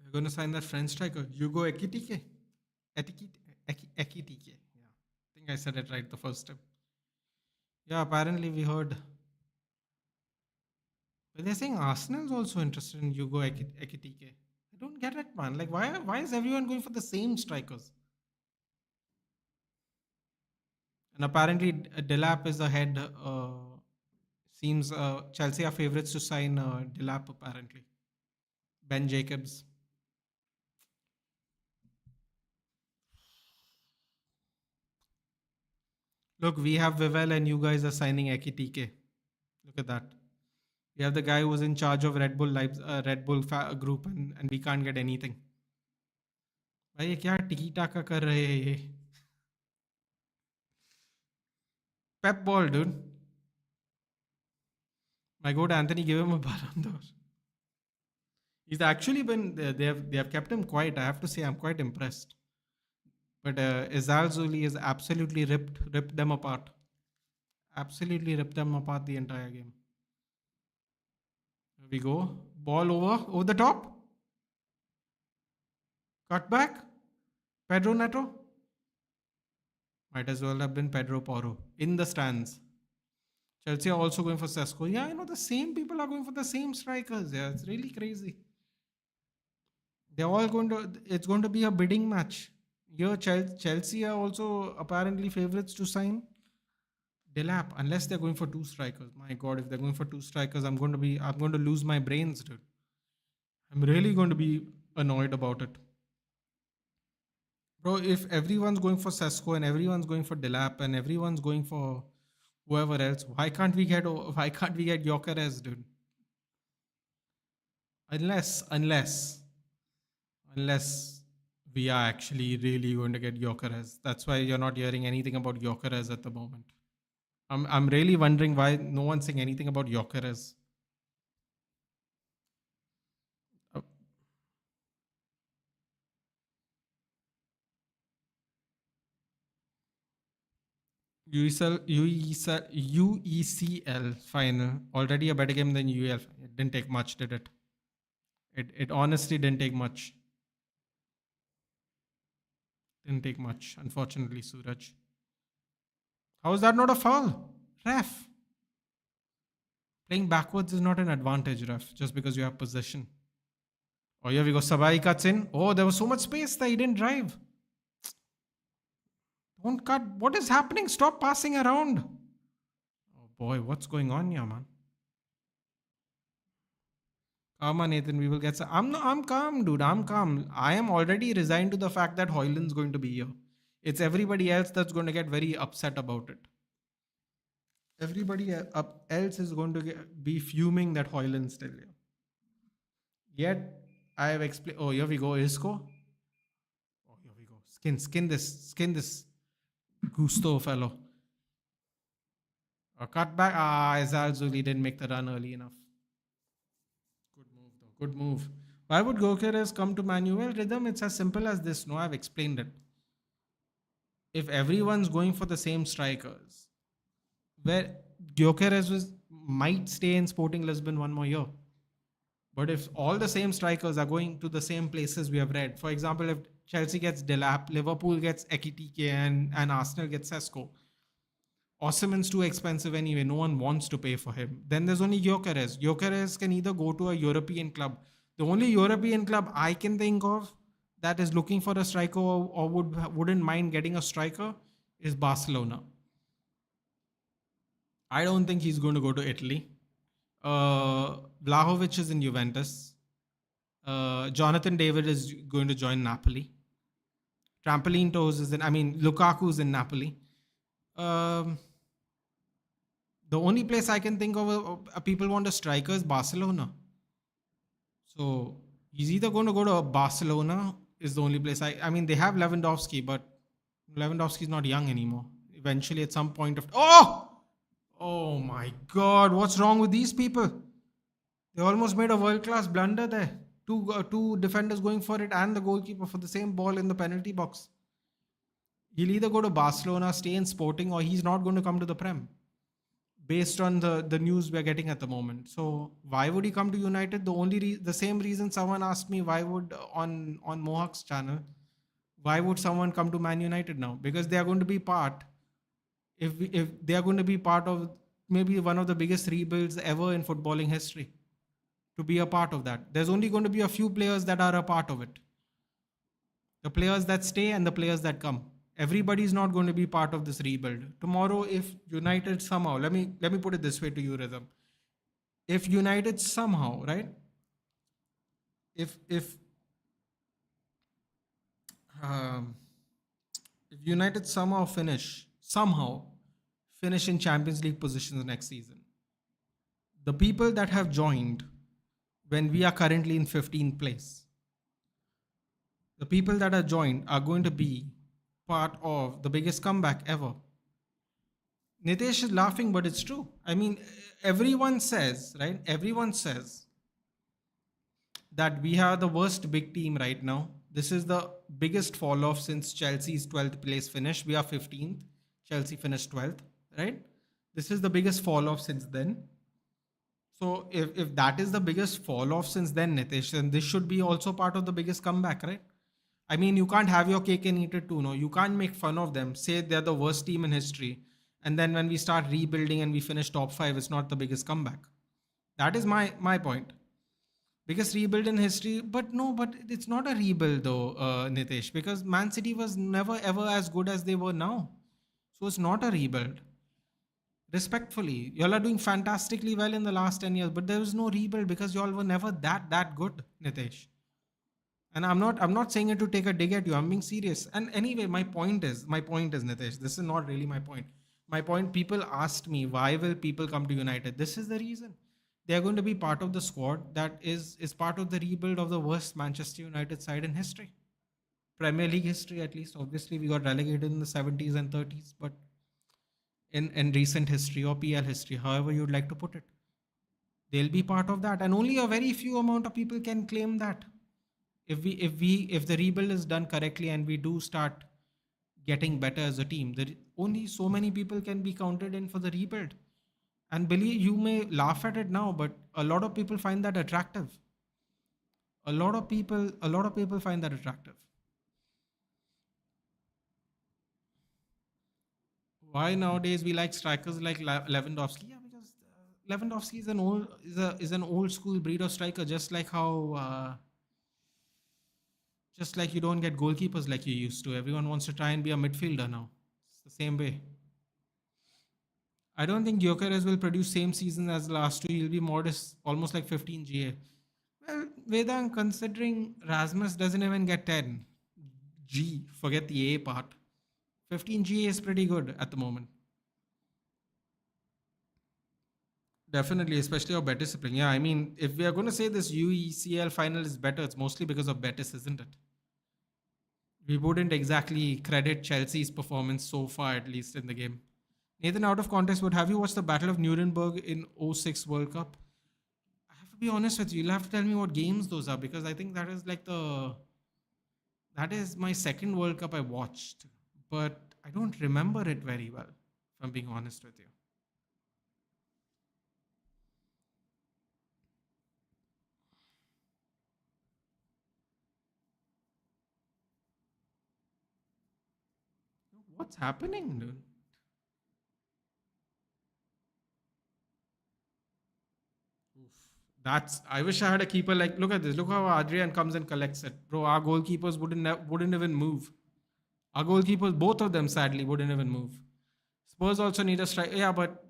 We're going to sign that French striker, Hugo Ekitike. Ekitike. Yeah. I think I said it right the first time. Yeah, apparently we heard. But they're saying Arsenal's also interested in Hugo Ekitike. I don't get it, man. Like, why is everyone going for the same strikers? And apparently, Delap is ahead. Seems Chelsea are favourites to sign Delap, apparently. Ben Jacobs. Look, we have Vivel and you guys are signing Ekitike. Look at that. We have the guy who was in charge of Red Bull group and we can't get anything. भाई ये क्या टिकी टाका कर रहे हैं ये? Pep ball, dude. My God, Anthony, give him a Ballon d'Or. He's actually been they have kept him quiet. I have to say, I'm quite impressed. But Izal Zuli has absolutely ripped them apart. Absolutely ripped them apart the entire game. Here we go. Ball over the top. Cut back. Pedro Neto. Might as well have been Pedro Porro in the stands. Chelsea are also going for Sesko. Yeah, the same people are going for the same strikers. Yeah, it's really crazy. They're all it's going to be a bidding match. Here, Chelsea are also apparently favourites to sign Delap, unless they're going for two strikers. My God, if they're going for two strikers, I'm going to lose my brains, dude. I'm really going to be annoyed about it. Bro, if everyone's going for Sesko and everyone's going for Delap and everyone's going for whoever else, why can't we get Gyökeres, dude? Unless we are actually really going to get Gyökeres. That's why you're not hearing anything about Gyökeres at the moment. I'm really wondering why no one's saying anything about Gyökeres. UECL final. Already a better game than UEL. It didn't take much, did it? It honestly didn't take much. Didn't take much, unfortunately, Suraj. How is that not a foul? Ref. Playing backwards is not an advantage, ref, just because you have possession. Oh, here we go. Sabai cuts in. Oh, there was so much space that he didn't drive. Don't cut. What is happening? Stop passing around. Oh boy, what's going on here, man? Come on, Nathan. We will get some. I'm calm, dude. I'm calm. I am already resigned to the fact that Hoyland's going to be here. It's everybody else that's going to get very upset about it. Everybody else is going to be fuming that Hoyland's still here. Yet, I have explained. Oh, here we go. Isco. Oh, here we go. Skin this Gusto fellow. Cut back. Izal Zuli didn't make the run early enough. Good move. Why would Gokeres come to Manuel rhythm? It's as simple as this. No, I've explained it. If everyone's going for the same strikers, where Gyökeres was might stay in Sporting Lisbon one more year. But if all the same strikers are going to the same places we have read, for example, if Chelsea gets Delap, Liverpool gets Ekitike, and Arsenal gets Sesko, Osimhen's too expensive anyway. No one wants to pay for him. Then there's only Gyökeres. Gyökeres can either go to a European club. The only European club I can think of that is looking for a striker or wouldn't mind getting a striker is Barcelona. I don't think he's going to go to Italy. Vlahovic is in Juventus. Jonathan David is going to join Napoli. Trampoline Toes is in, I mean, Lukaku's in Napoli. Um, the only place I can think of people want a striker is Barcelona. So he's either going to go to Barcelona, is the only place. I mean, they have Lewandowski, but Lewandowski's not young anymore. Eventually, at some point of. Oh my God, what's wrong with these people? They almost made a world-class blunder there. Two defenders going for it and the goalkeeper for the same ball in the penalty box. He'll either go to Barcelona, stay in Sporting, or he's not going to come to the Prem. Based on the news we're getting at the moment. So why would he come to United? The same reason someone asked me why would on Mohawk's channel, why would someone come to Man United now? Because they are going to be part. If they are going to be part of maybe one of the biggest rebuilds ever in footballing history, to be a part of that, there's only going to be a few players that are a part of it. The players that stay and the players that come. Everybody's not going to be part of this rebuild. Tomorrow, if United somehow, let me put it this way to you, Rhythm. If United somehow, right? If United somehow finish in Champions League positions next season, the people that have joined when we are currently in 15th place, the people that are joined are going to be part of the biggest comeback ever. Nitesh is laughing, but it's true. I mean, everyone says, right? Everyone says that we are the worst big team right now. This is the biggest fall off since Chelsea's 12th place finish. We are 15th. Chelsea finished 12th, right? This is the biggest fall off since then. So if that is the biggest fall off since then, Nitesh, then this should be also part of the biggest comeback, right? I mean, you can't have your cake and eat it too. No, you can't make fun of them, say they're the worst team in history, and then when we start rebuilding and we finish top 5, it's not the biggest comeback. That is my point. Biggest rebuild in history, but it's not a rebuild though, Nitesh, because Man City was never ever as good as they were now, so it's not a rebuild. Respectfully, y'all are doing fantastically well in the last 10 years, but there was no rebuild because y'all were never that good, Nitesh. And I'm not saying it to take a dig at you. I'm being serious. And anyway, my point is, Nitesh, this is not really my point. My point, people asked me, why will people come to United? This is the reason. They are going to be part of the squad that is part of the rebuild of the worst Manchester United side in history. Premier League history, at least. Obviously, we got relegated in the 70s and 30s, but in recent history or PL history, however you'd like to put it, they'll be part of that. And only a very few amount of people can claim that. If the rebuild is done correctly and we do start getting better as a team, there only so many people can be counted in for the rebuild. And believe, you may laugh at it now, but a lot of people find that attractive. A lot of people find that attractive. Why nowadays we like strikers like Lewandowski? Yeah, because Lewandowski is an old school breed of striker, just like how. Just like you don't get goalkeepers like you used to. Everyone wants to try and be a midfielder now. It's the same way. I don't think Gyökeres will produce same season as the last two. He'll be modest, almost like 15 GA. Well, Vedang, considering Rasmus doesn't even get 10 G, forget the A part. 15 GA is pretty good at the moment. Definitely, especially our Betis discipline. Yeah, I mean, if we are going to say this UECL final is better, it's mostly because of Betis, isn't it? We wouldn't exactly credit Chelsea's performance so far, at least in the game. Nathan, out of context, have you watched the Battle of Nuremberg in '06 World Cup? to be honest with you. You'll have to tell me what games those are because I think that is my second World Cup I watched, but I don't remember it very well. If I'm being honest with you. What's happening, dude? Oof. That's. I wish I had a keeper like. Look at this. Look how Adrian comes and collects it, bro. Our goalkeepers wouldn't even move. Our goalkeepers, both of them, sadly, wouldn't even move. Spurs also need a strike. Yeah, but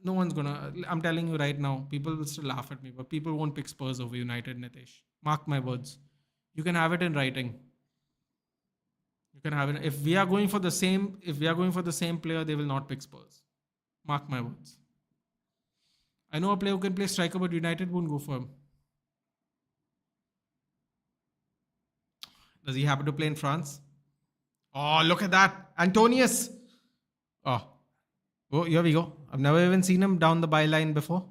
no one's gonna. I'm telling you right now, people will still laugh at me, but people won't pick Spurs over United, Nitesh. Mark my words. You can have it in writing. You can have it. If we are going for the same player, they will not pick Spurs. Mark my words. I know a player who can play striker, but United won't go for him. Does he happen to play in France? Oh, look at that. Antonius. Oh, oh, here we go. I've never even seen him down the byline before.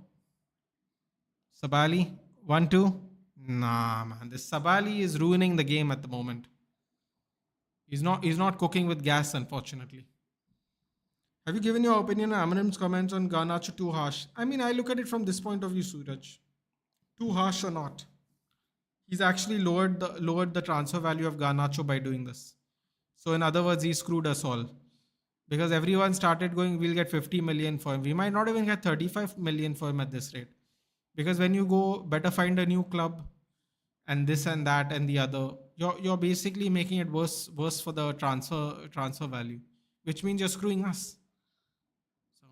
Sabali, 1-2. Nah, man. This Sabali is ruining the game at the moment. He's not cooking with gas, unfortunately. Have you given your opinion on Amarim's comments on Garnacho too harsh? I mean, I look at it from this point of view, Suraj. Too harsh or not? He's actually lowered the transfer value of Garnacho by doing this. So in other words, he screwed us all. Because everyone started going, we'll get 50 million for him. We might not even get 35 million for him at this rate. Because when you go, better find a new club and this and that and the other, you're basically making it worse for the transfer value, which means you're screwing us. So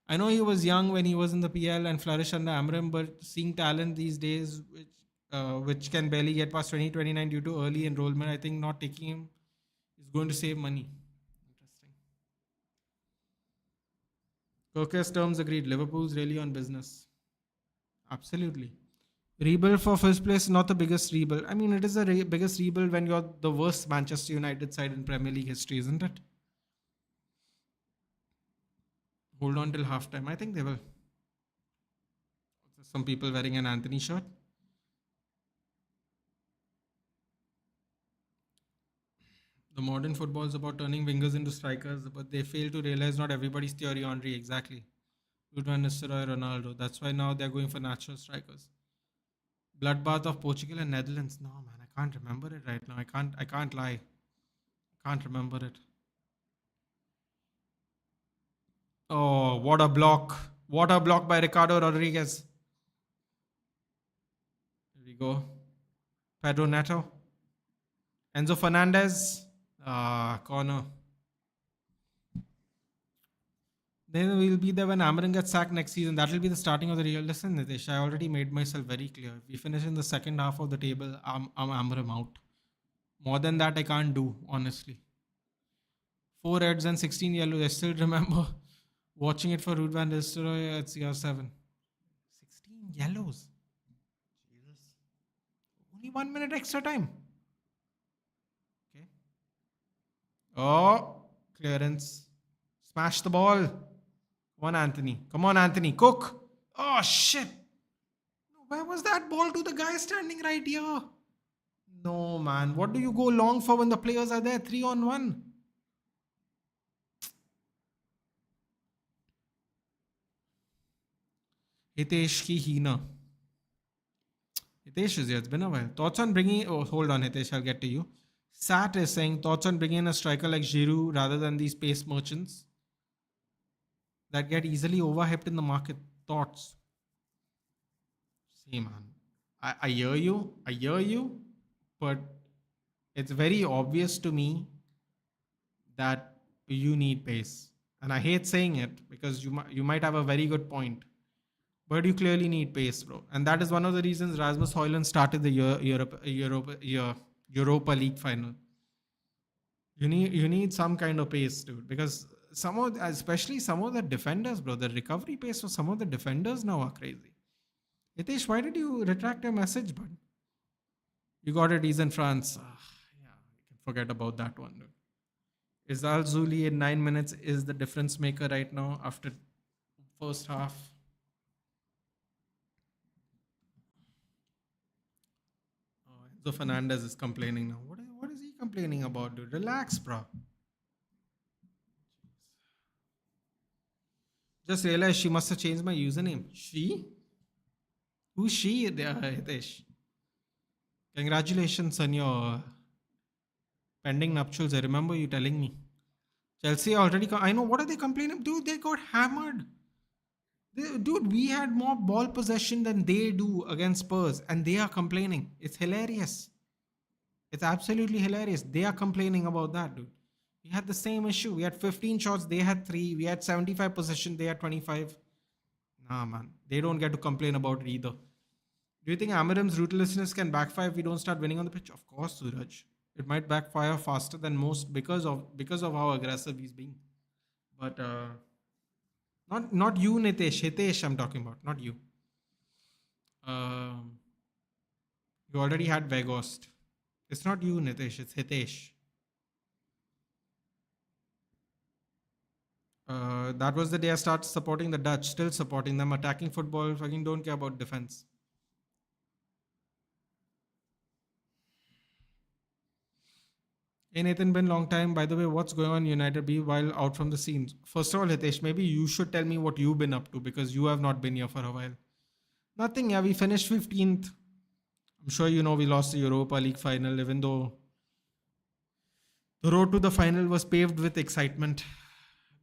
I know he was young when he was in the PL and flourished under Amram, but seeing talent these days, which can barely get past 2029 due to early enrollment, I think not taking him is going to save money. Interesting. Kirkus terms agreed. Liverpool's really on business. Absolutely. Rebuild for first place, not the biggest rebuild. I mean, it is the biggest rebuild when you're the worst Manchester United side in Premier League history, isn't it? Hold on till halftime. I think they will. Some people wearing an Anthony shirt. The modern football is about turning wingers into strikers, but they fail to realize not everybody's Thierry Henry. Exactly. Ruud van Nistelrooy, Ronaldo. That's why now they're going for natural strikers. Bloodbath of Portugal and Netherlands. No, man, I can't remember it right now. I can't lie. I can't remember it. Oh, what a block. What a block by Ricardo Rodriguez. Here we go. Pedro Neto. Enzo Fernandez. Corner. Then we'll be there when Amarin gets sacked next season. That will be the starting of the real. Listen, Nitish, I already made myself very clear. If we finish in the second half of the table, I'm Amarim out. More than that, I can't do, honestly. 4 reds and 16 yellows. I still remember watching it for Ruud van Nistelrooy at CR7. 16 yellows. Jesus. Only 1 minute extra time. Okay. Oh, clearance. Smash the ball. Come on, Anthony. Come on, Anthony. Cook. Oh, shit. Where was that ball to the guy standing right here? No, man. What do you go long for when the players are there? 3-on-1. Hitesh ki Hina. Hitesh is here. It's been a while. Thoughts on bringing... Oh, hold on, Hitesh. I'll get to you. Sat is saying thoughts on bringing in a striker like Giroud rather than these pace merchants that get easily overhyped in the market. Thoughts? See, man. I hear you. I hear you. But it's very obvious to me that you need pace. And I hate saying it because you might have a very good point. But you clearly need pace, bro. And that is one of the reasons Rasmus Højlund started the Europa League final. You need some kind of pace, dude. Because especially some of the defenders, bro, the recovery pace for some of the defenders now are crazy. Hitesh, why did you retract your message, bud? You got it. He's in France. Yeah, you can forget about that one, dude. Izal Zuli in 9 minutes is the difference maker right now after first half. So Fernandez is complaining now. What is he complaining about, dude? Relax, bro. Just realized she must have changed my username. She? Who's she, Hitesh? Congratulations on your pending nuptials. I remember you telling me. Chelsea already. I know. What are they complaining? Dude, they got hammered. Dude, we had more ball possession than they do against Spurs, and they are complaining. It's hilarious. It's absolutely hilarious. They are complaining about that, dude. We had the same issue. We had 15 shots, they had 3. We had 75 possession, they had 25. Nah, man. They don't get to complain about it either. Do you think Amarim's ruthlessness can backfire if we don't start winning on the pitch? Of course, Suraj. It might backfire faster than most because of how aggressive he's being. But not you, Nitesh. Hitesh, I'm talking about, not you. Um, you already had Vegost. It's not you, Nitesh. It's Hitesh. That was the day I started supporting the Dutch. Still supporting them. Attacking football. Fucking don't care about defense. Hey Nathan, been long time. By the way, what's going on United B while out from the scenes? First of all, Hitesh, maybe you should tell me what you've been up to because you have not been here for a while. Nothing. Yeah, we finished 15th. I'm sure you know we lost the Europa League final, even though the road to the final was paved with excitement.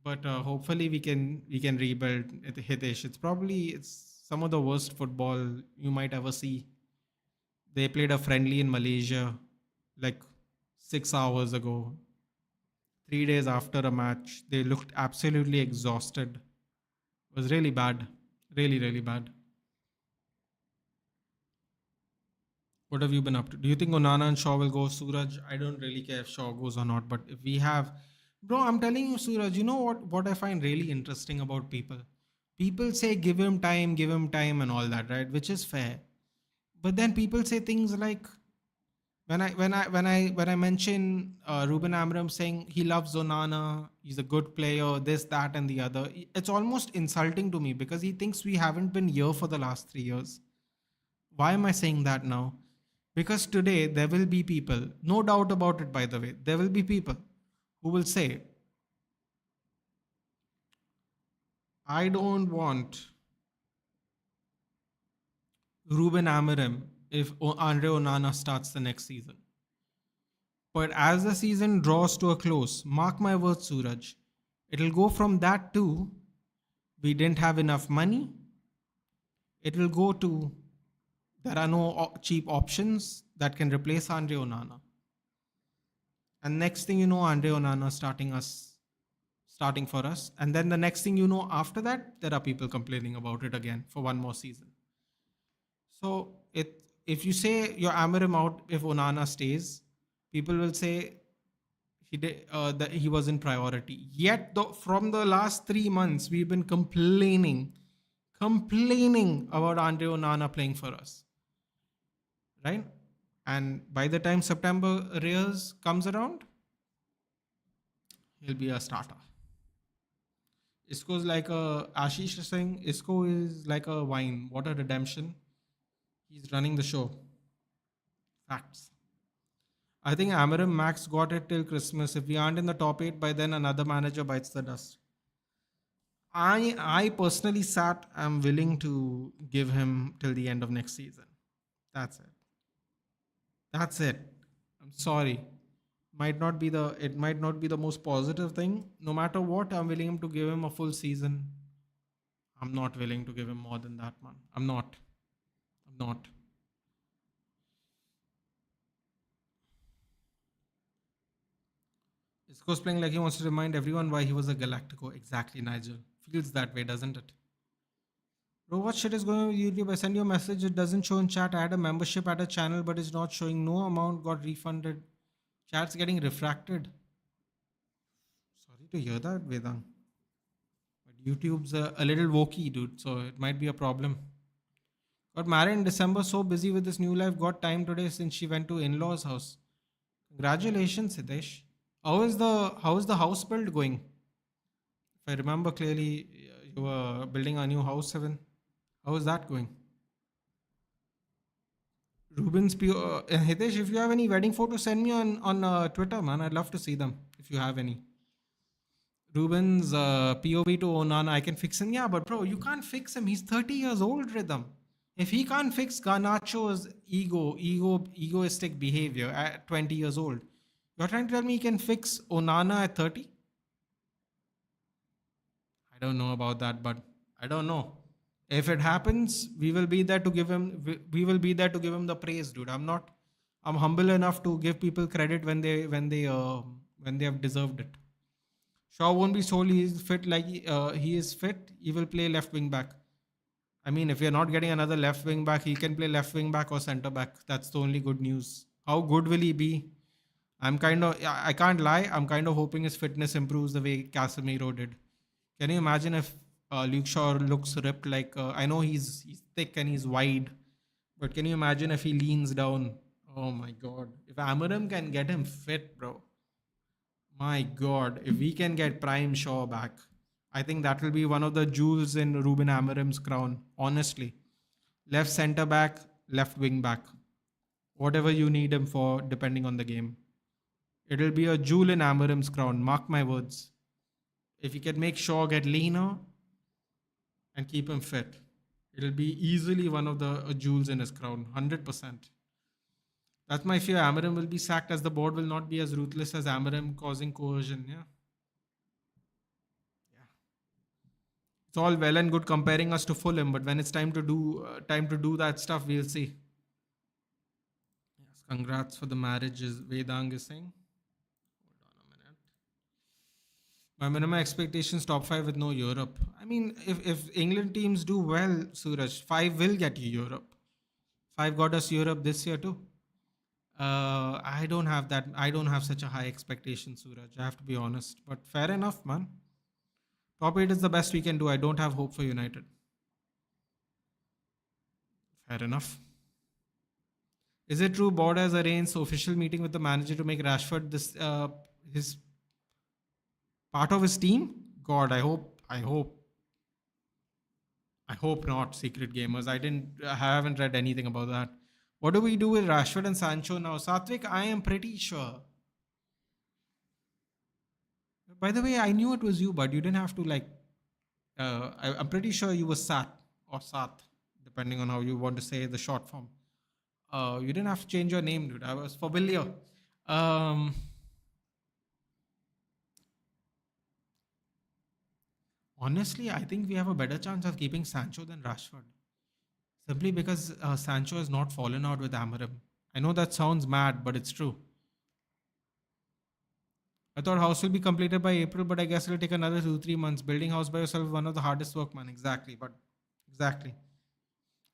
But hopefully we can rebuild it, Hitesh. It's some of the worst football you might ever see. They played a friendly in Malaysia like 6 hours ago. 3 days after a match, they looked absolutely exhausted. It was really bad, really really bad. What have you been up to? Do you think Onana and Shaw will go, Suraj? I don't really care if Shaw goes or not, but if we have, bro, I'm telling you, Suraj. You know what I find really interesting about people. People say give him time, and all that, right? Which is fair. But then people say things like when I mention Ruben Amram saying he loves Onana, he's a good player, this, that, and the other, it's almost insulting to me because he thinks we haven't been here for the last 3 years. Why am I saying that now? Because today there will be people, no doubt about it, by the way, there will be people who will say, I don't want Ruben Amorim if Andre Onana starts the next season. But as the season draws to a close, mark my words, Suraj, it'll go from that to we didn't have enough money. It will go to there are no cheap options that can replace Andre Onana. And next thing you know, Andre Onana starting for us. And then the next thing you know, after that, there are people complaining about it again for one more season. So if you say you're Amarim out if Onana stays, people will say that he wasn't priority. Yet from the last 3 months, we've been complaining about Andre Onana playing for us, right? And by the time September Reyes comes around, he'll be a starter. Isco's like a Ashish is saying. Isco is like a wine. What a redemption! He's running the show. Facts. I think Amarim Max got it till Christmas. If we aren't in the top 8 by then, another manager bites the dust. I personally sat. I'm willing to give him till the end of next season. That's it. That's it. I'm sorry. It might not be the most positive thing. No matter what, I'm willing to give him a full season. I'm not willing to give him more than that, man. I'm not. I'm not. Isco's playing like he wants to remind everyone why he was a Galactico. Exactly, Nigel. Feels that way, doesn't it? Bro, what shit is going on with YouTube? I send you a message, it doesn't show in chat. I had a membership at a channel, but it's not showing. No amount got refunded. Chat's getting refracted. Sorry to hear that, Vedang. But YouTube's a little wokey, dude, so it might be a problem. Got married in December, so busy with this new life. Got time today since she went to in-laws' house. Congratulations, Hitesh. How is the house build going? If I remember clearly, you were building a new house, Seven. How is that going? Ruben's Hitesh, if you have any wedding photos, send me on Twitter, man. I'd love to see them if you have any. Ruben's POV to Onana, I can fix him. Yeah, but bro, you can't fix him. He's 30 years old, Rhythm. If he can't fix Garnacho's egoistic behavior at 20 years old, you're trying to tell me he can fix Onana at 30? I don't know about that, but I don't know. If it happens, we will be there to give him. We will be there to give him the praise, dude. I'm not. I'm humble enough to give people credit when they have deserved it. Shaw won't be solely fit like he is fit. He will play left wing back. I mean, if you're not getting another left wing back, he can play left wing back or center back. That's the only good news. How good will he be? I can't lie. I'm kind of hoping his fitness improves the way Casemiro did. Can you imagine if Luke Shaw looks ripped? Like I know he's thick and he's wide, but can you imagine if he leans down? Oh my god! If Amarim can get him fit, bro. My god! If we can get Prime Shaw back, I think that will be one of the jewels in Ruben Amarim's crown. Honestly, left center back, left wing back, whatever you need him for, depending on the game. It'll be a jewel in Amarim's crown. Mark my words. If he can make Shaw get leaner and keep him fit, it'll be easily one of the jewels in his crown. 100%. That's my fear. Amarim will be sacked as the board will not be as ruthless as Amarim causing coercion. Yeah. Yeah. It's all well and good comparing us to Fulham, but when it's time to do that stuff, we'll see. Yes, congrats for the marriage, is Vedang is saying. Hold on a minute. My minimum expectations top five with no Europe. I mean, if England teams do well, Suraj, five will get you Europe. Five got us Europe this year too. I don't have that. I don't have such a high expectation, Suraj. I have to be honest. But fair enough, man. Top eight is the best we can do. I don't have hope for United. Fair enough. Is it true Board has arranged official meeting with the manager to make Rashford this his part of his team? God, I hope not. Secret gamers. I haven't read anything about that. What do we do with Rashford and Sancho now? Satvik, I am pretty sure. By the way, I knew it was you, but you didn't have to like. I'm pretty sure you were Sat or Sat, depending on how you want to say the short form. You didn't have to change your name, dude. I was familiar. Um, Honestly, I think we have a better chance of keeping Sancho than Rashford. Simply because Sancho has not fallen out with Amarim. I know that sounds mad, but it's true. I thought house will be completed by April, but I guess it'll take another 2-3 months. Building house by yourself is one of the hardest work, man. Exactly, but exactly.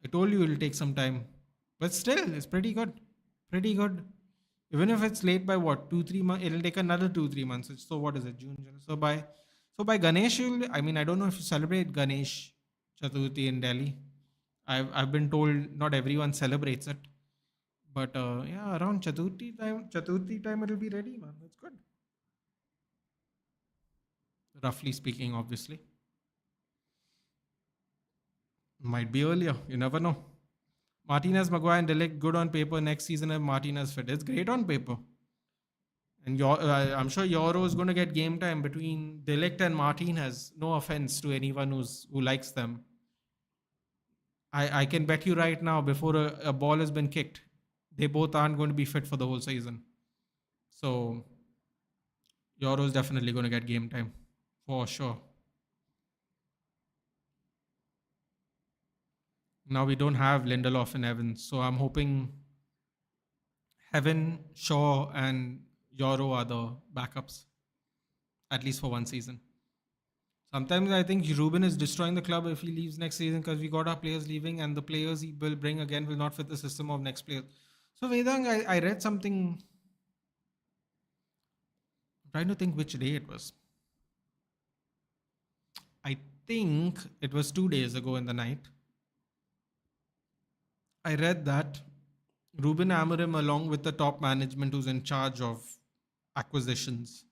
I told you it'll take some time, but still, it's pretty good. Pretty good. Even if it's late by what 2-3 months, it'll take another 2-3 months. So what is it? June, July. So by Ganesh, I mean, I don't know if you celebrate Ganesh Chaturthi in Delhi. I've been told not everyone celebrates it, but yeah, around Chaturthi time it'll be ready, man. That's good. Roughly speaking, obviously, might be earlier. You never know. Martinez, Maguire, and Delict good on paper. Next season, if Martinez fit, it's great on paper. And I'm sure Euro is going to get game time between Delict and Martinez. No offense to anyone who likes them. I can bet you right now, before a ball has been kicked, they both aren't going to be fit for the whole season. So Euro is definitely going to get game time for sure. Now we don't have Lindelof and Evans, so I'm hoping Heaven, Shaw, and Euro are the backups, at least for one season. Sometimes I think Ruben is destroying the club if he leaves next season, because we got our players leaving and the players he will bring again will not fit the system of next players. So Vedang, I read something. I'm trying to think which day it was. I think it was 2 days ago in the night. I read that Ruben Amorim, along with the top management who's in charge of acquisitions,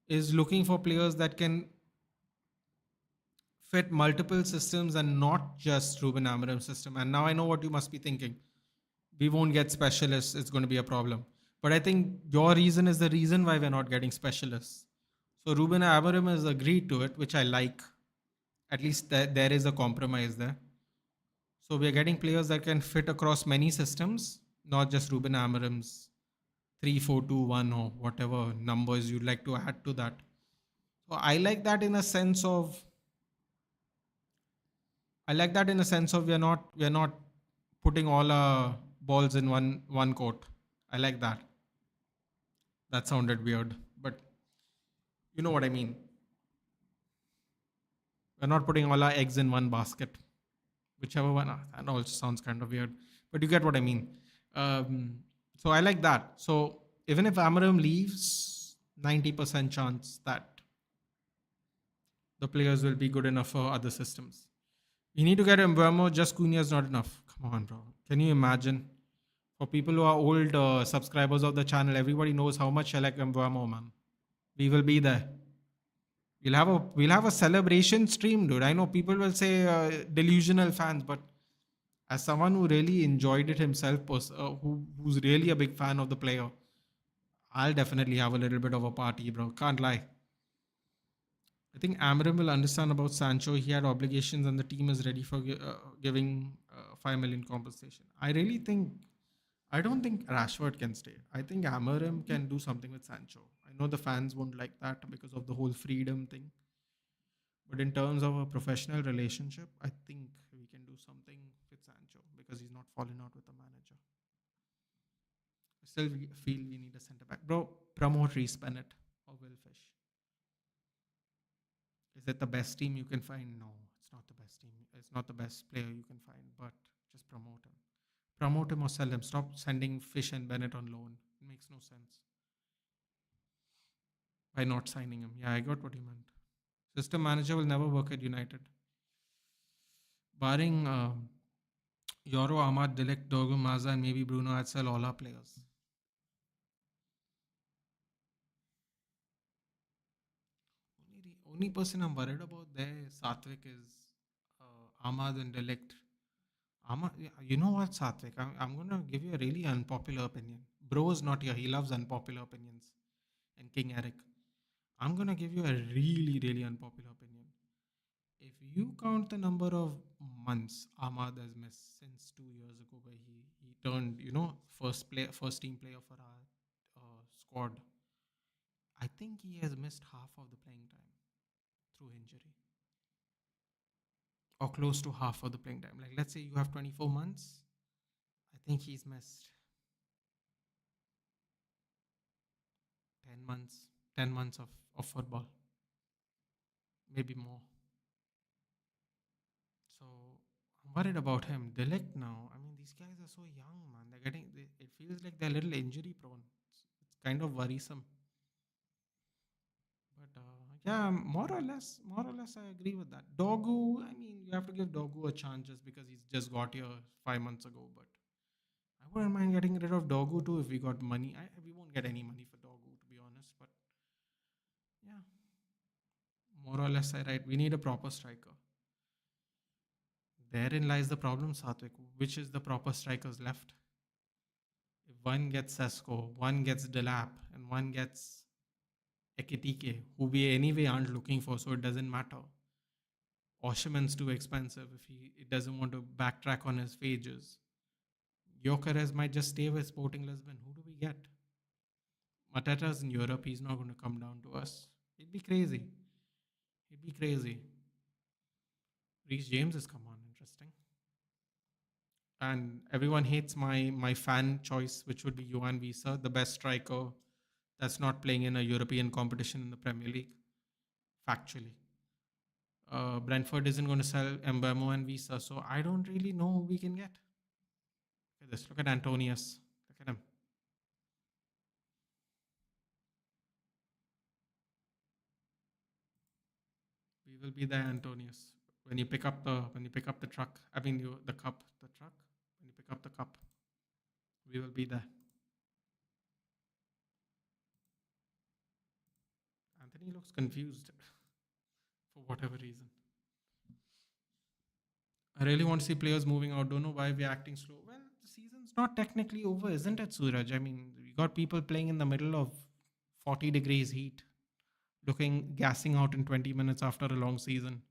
is looking for players that can fit multiple systems and not just Ruben Amorim's system. And now I know what you must be thinking. we won't get specialists. It's going to be a problem. But I think your reason is the reason why we're not getting specialists. So Ruben Amorim has agreed to it, which I like. At least there is a compromise there. So we are getting players that can fit across many systems, not just Ruben Amorim's 3-4-2-1 or whatever numbers you'd like to add to that. So I like that in a sense of we're not putting all our balls in one court. I like that. That sounded weird, but you know what I mean. We're not putting all our eggs in one basket. Whichever one. That also sounds kind of weird, but you get what I mean. So I like that. So even if Amaram leaves, 90% chance that the players will be good enough for other systems. You need to get Mbeumo. Just Cunha is not enough. Come on, bro. Can you imagine? For people who are old subscribers of the channel, everybody knows how much I like Mbeumo, man. We will be there. We'll have a celebration stream, dude. I know people will say delusional fans, but as someone who really enjoyed it himself, who's really a big fan of the player, I'll definitely have a little bit of a party, bro. Can't lie. I think Amram will understand about Sancho. He had obligations, and the team is ready for giving 5 million compensation. I don't think Rashford can stay. I think Amarim can do something with Sancho. I know the fans won't like that because of the whole freedom thing. But in terms of a professional relationship, I think we can do something with Sancho because he's not fallen out with the manager. I still feel we need a centre back. Bro, promote Reece Bennett or Will Fish. Is it the best team you can find? No, it's not the best team. It's not the best player you can find, but just promote him. Promote him or sell him. Stop sending Fish and Bennett on loan. It makes no sense. By not signing him. Yeah, I got what you meant. System manager will never work at United. Barring Yoro, Ahmad, Dilek, Dogo, Maza, and maybe Bruno, I'd sell all our players. Only person I'm worried about there, Satvik, is Ahmad and Dilek. Ahmad, you know what, Satvik? I'm going to give you a really unpopular opinion. Bro is not here. He loves unpopular opinions. And King Eric. I'm going to give you a really, really unpopular opinion. If you count the number of months Ahmad has missed since 2 years ago, where he turned, first team player for our squad, I think he has missed half of the playing time through injury, or close to half of the playing time. Like, let's say you have 24 months, I think he's missed 10 months, 10 months of football, maybe more. So I'm worried about him. Delict now. I mean, these guys are so young, man. It feels like they're a little injury prone. It's kind of worrisome. But yeah, more or less, I agree with that. Dogu, I mean, you have to give Dogu a chance just because he's just got here 5 months ago. But I wouldn't mind getting rid of Dogu too if we got money. We won't get any money for Dogu, to be honest. But yeah, more or less, I right. We need a proper striker. Therein lies the problem, Satvik. Which is the proper strikers left? If one gets Sesko, one gets Delap, and one gets Ekitike, who we anyway aren't looking for, so it doesn't matter. Osherman's too expensive if he doesn't want to backtrack on his wages. Gyökeres might just stay with Sporting Lisbon. Who do we get? Mateta's in Europe. He's not going to come down to us. It'd be crazy. It'd be crazy. Reece James has come on. Interesting. And everyone hates my fan choice, which would be Johan Visa, the best striker that's not playing in a European competition in the Premier League. Factually. Brentford isn't going to sell Mbemo and Visa, so I don't really know who we can get. Look at this. Look at Antonius. Look at him. We will be there, Antonius. When you pick up the truck, I mean the truck. When you pick up the cup, we will be there. Anthony looks confused for whatever reason. I really want to see players moving out. Don't know why we're acting slow. Well, the season's not technically over, isn't it, Suraj? I mean, we got people playing in the middle of 40 degrees heat, gassing out in 20 minutes after a long season.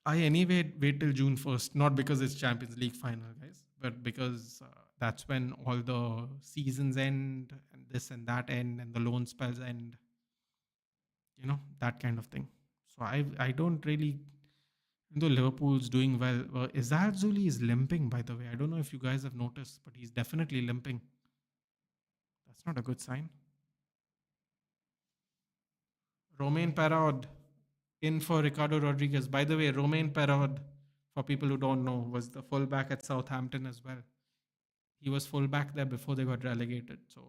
I anyway wait till June 1st, not because it's Champions League final, guys, but because that's when all the seasons end and this and that end and the loan spells end, that kind of thing. So I don't really, though Liverpool's doing well. Izard Zuli is limping, by the way. I don't know if you guys have noticed, but he's definitely limping. That's not a good sign. Romain Perraud in for Ricardo Rodriguez. By the way, Romain Perraud, for people who don't know, was the fullback at Southampton as well. He was fullback there before they got relegated. So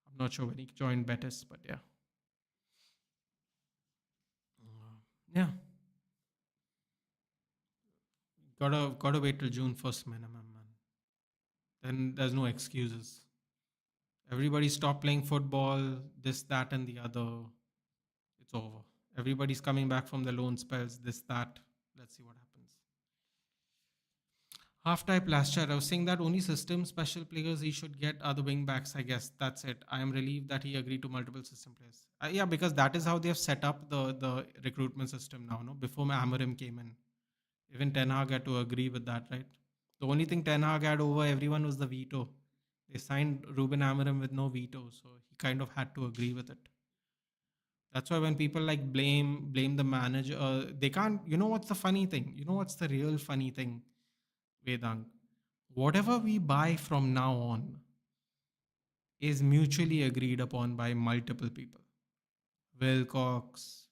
I'm not sure when he joined Betis, but yeah. Yeah. Gotta wait till June 1st minimum, man. Then there's no excuses. Everybody stop playing football, this, that, and the other. It's over. Everybody's coming back from the loan spells, this, that. Let's see what happens. Half type last chat. I was saying that only system special players he should get are the wing backs, I guess. That's it. I am relieved that he agreed to multiple system players. Yeah, because that is how they have set up the recruitment system now, no? Before Amorim came in. Even Ten Hag had to agree with that, right? The only thing Ten Hag had over everyone was the veto. They signed Ruben Amorim with no veto, so he kind of had to agree with it. That's why when people like blame the manager, they can't. You know what's the funny thing? You know what's the real funny thing, Vedang? Whatever we buy from now on is mutually agreed upon by multiple people. Wilcox,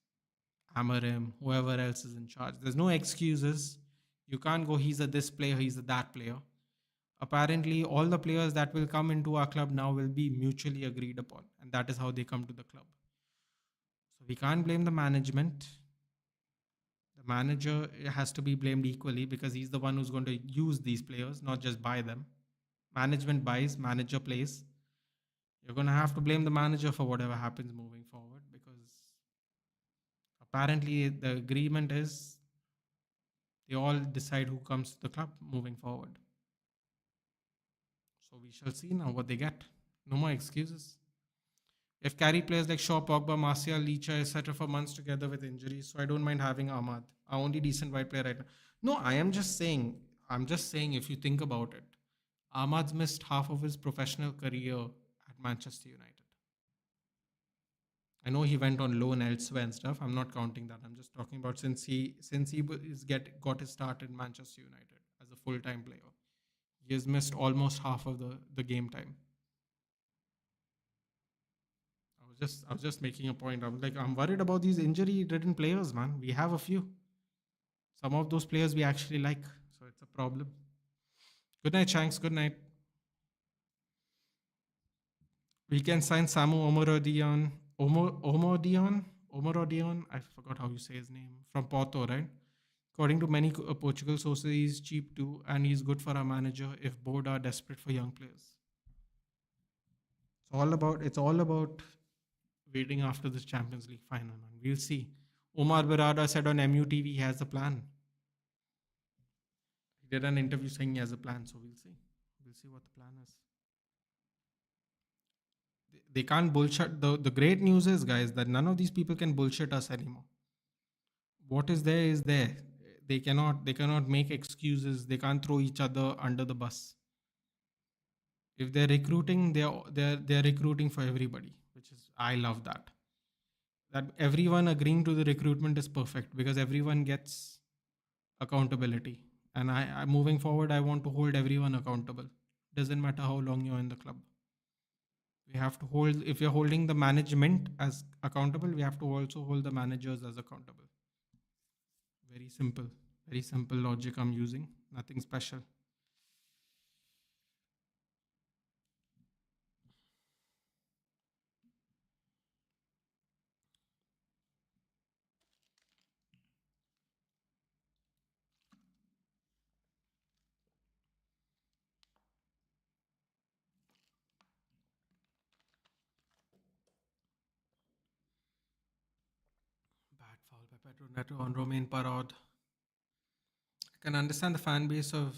Amarim, whoever else is in charge. There's no excuses. You can't go, he's a this player, he's a that player. Apparently, all the players that will come into our club now will be mutually agreed upon. And that is how they come to the club. So we can't blame the management. The manager has to be blamed equally because he's the one who's going to use these players, not just buy them. Management buys, manager plays. You're going to have to blame the manager for whatever happens moving forward because apparently the agreement is they all decide who comes to the club moving forward. So we shall see now what they get. No more excuses. If carry players like Shaw, Pogba, Martial, Licha, etc. for months together with injuries, so I don't mind having Ahmad, our only decent white player right now. No, I'm just saying if you think about it, Ahmad's missed half of his professional career at Manchester United. I know he went on loan elsewhere and stuff. I'm not counting that. I'm just talking about got his start in Manchester United as a full-time player. He has missed almost half of the game time. I was just making a point. I was like, I'm worried about these injury-ridden players, man. We have a few. Some of those players we actually like, so it's a problem. Good night, Shanks. Good night. We can sign Samu Omorodion. I forgot how you say his name. From Porto, right? According to many Portugal sources, he's cheap too, and he's good for our manager if board are desperate for young players. It's all about waiting after this Champions League final, man. We'll see. Omar Berada said on MUTV he has a plan. He did an interview saying he has a plan, so we'll see. We'll see what the plan is. They can't bullshit. The great news is, guys, that none of these people can bullshit us anymore. What is there is there. They cannot make excuses. They can't throw each other under the bus. If they're recruiting, they're recruiting for everybody, which is I love that. That everyone agreeing to the recruitment is perfect because everyone gets accountability. And I moving forward, I want to hold everyone accountable. Doesn't matter how long you're in the club. We have to hold, if you're holding the management as accountable, we have to also hold the managers as accountable. Very simple logic I'm using, nothing special. Bad foul by Pedro Neto on Romain Parod. I can understand the fan base of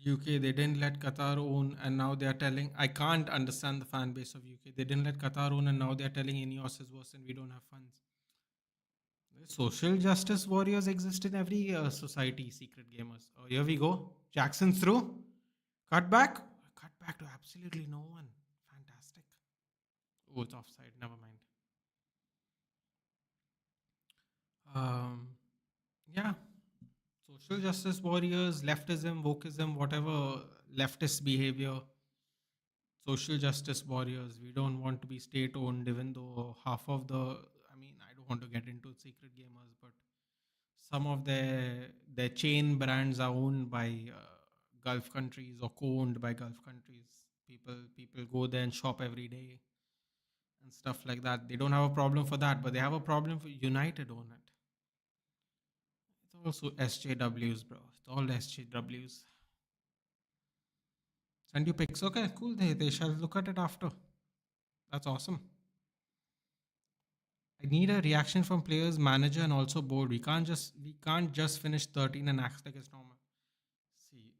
UK, they didn't let Qatar own, and now they are telling. I can't understand the fan base of UK. They didn't let Qatar own, and now they are telling Ineos is worse, and we don't have funds. Social justice warriors exist in every society. Secret gamers. Oh, here we go. Jackson's through. Cut back. Cut back to absolutely no one. Fantastic. Oh, it's offside. Never mind. Um, yeah. Social justice warriors, leftism, wokeism, whatever leftist behavior, social justice warriors. We don't want to be state owned, even though half of the, I mean, I don't want to get into secret gamers, but some of their chain brands are owned by Gulf countries or co-owned by Gulf countries. People go there and shop every day and stuff like that. They don't have a problem for that, but they have a problem for United own it. It's also SJWs, bro. It's all SJWs. Send you pics. Okay, cool. They shall look at it after. That's awesome. I need a reaction from players, manager, and also board. We can't just finish 13 and act like it's normal. See,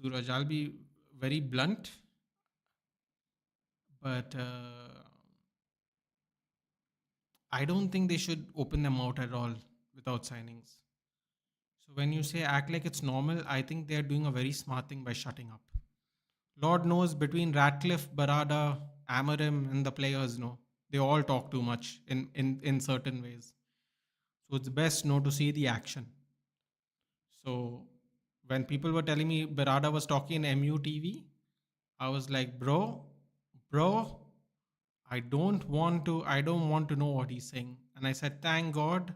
Suraj, I'll be very blunt, but I don't think they should open them out at all without signings. So when you say act like it's normal, I think they're doing a very smart thing by shutting up. Lord knows between Ratcliffe, Barada, Amarim, and the players, no, they all talk too much in certain ways. So it's best no to see the action. So when people were telling me Barada was talking in MUTV, I was like, bro, I don't want to know what he's saying. And I said, thank God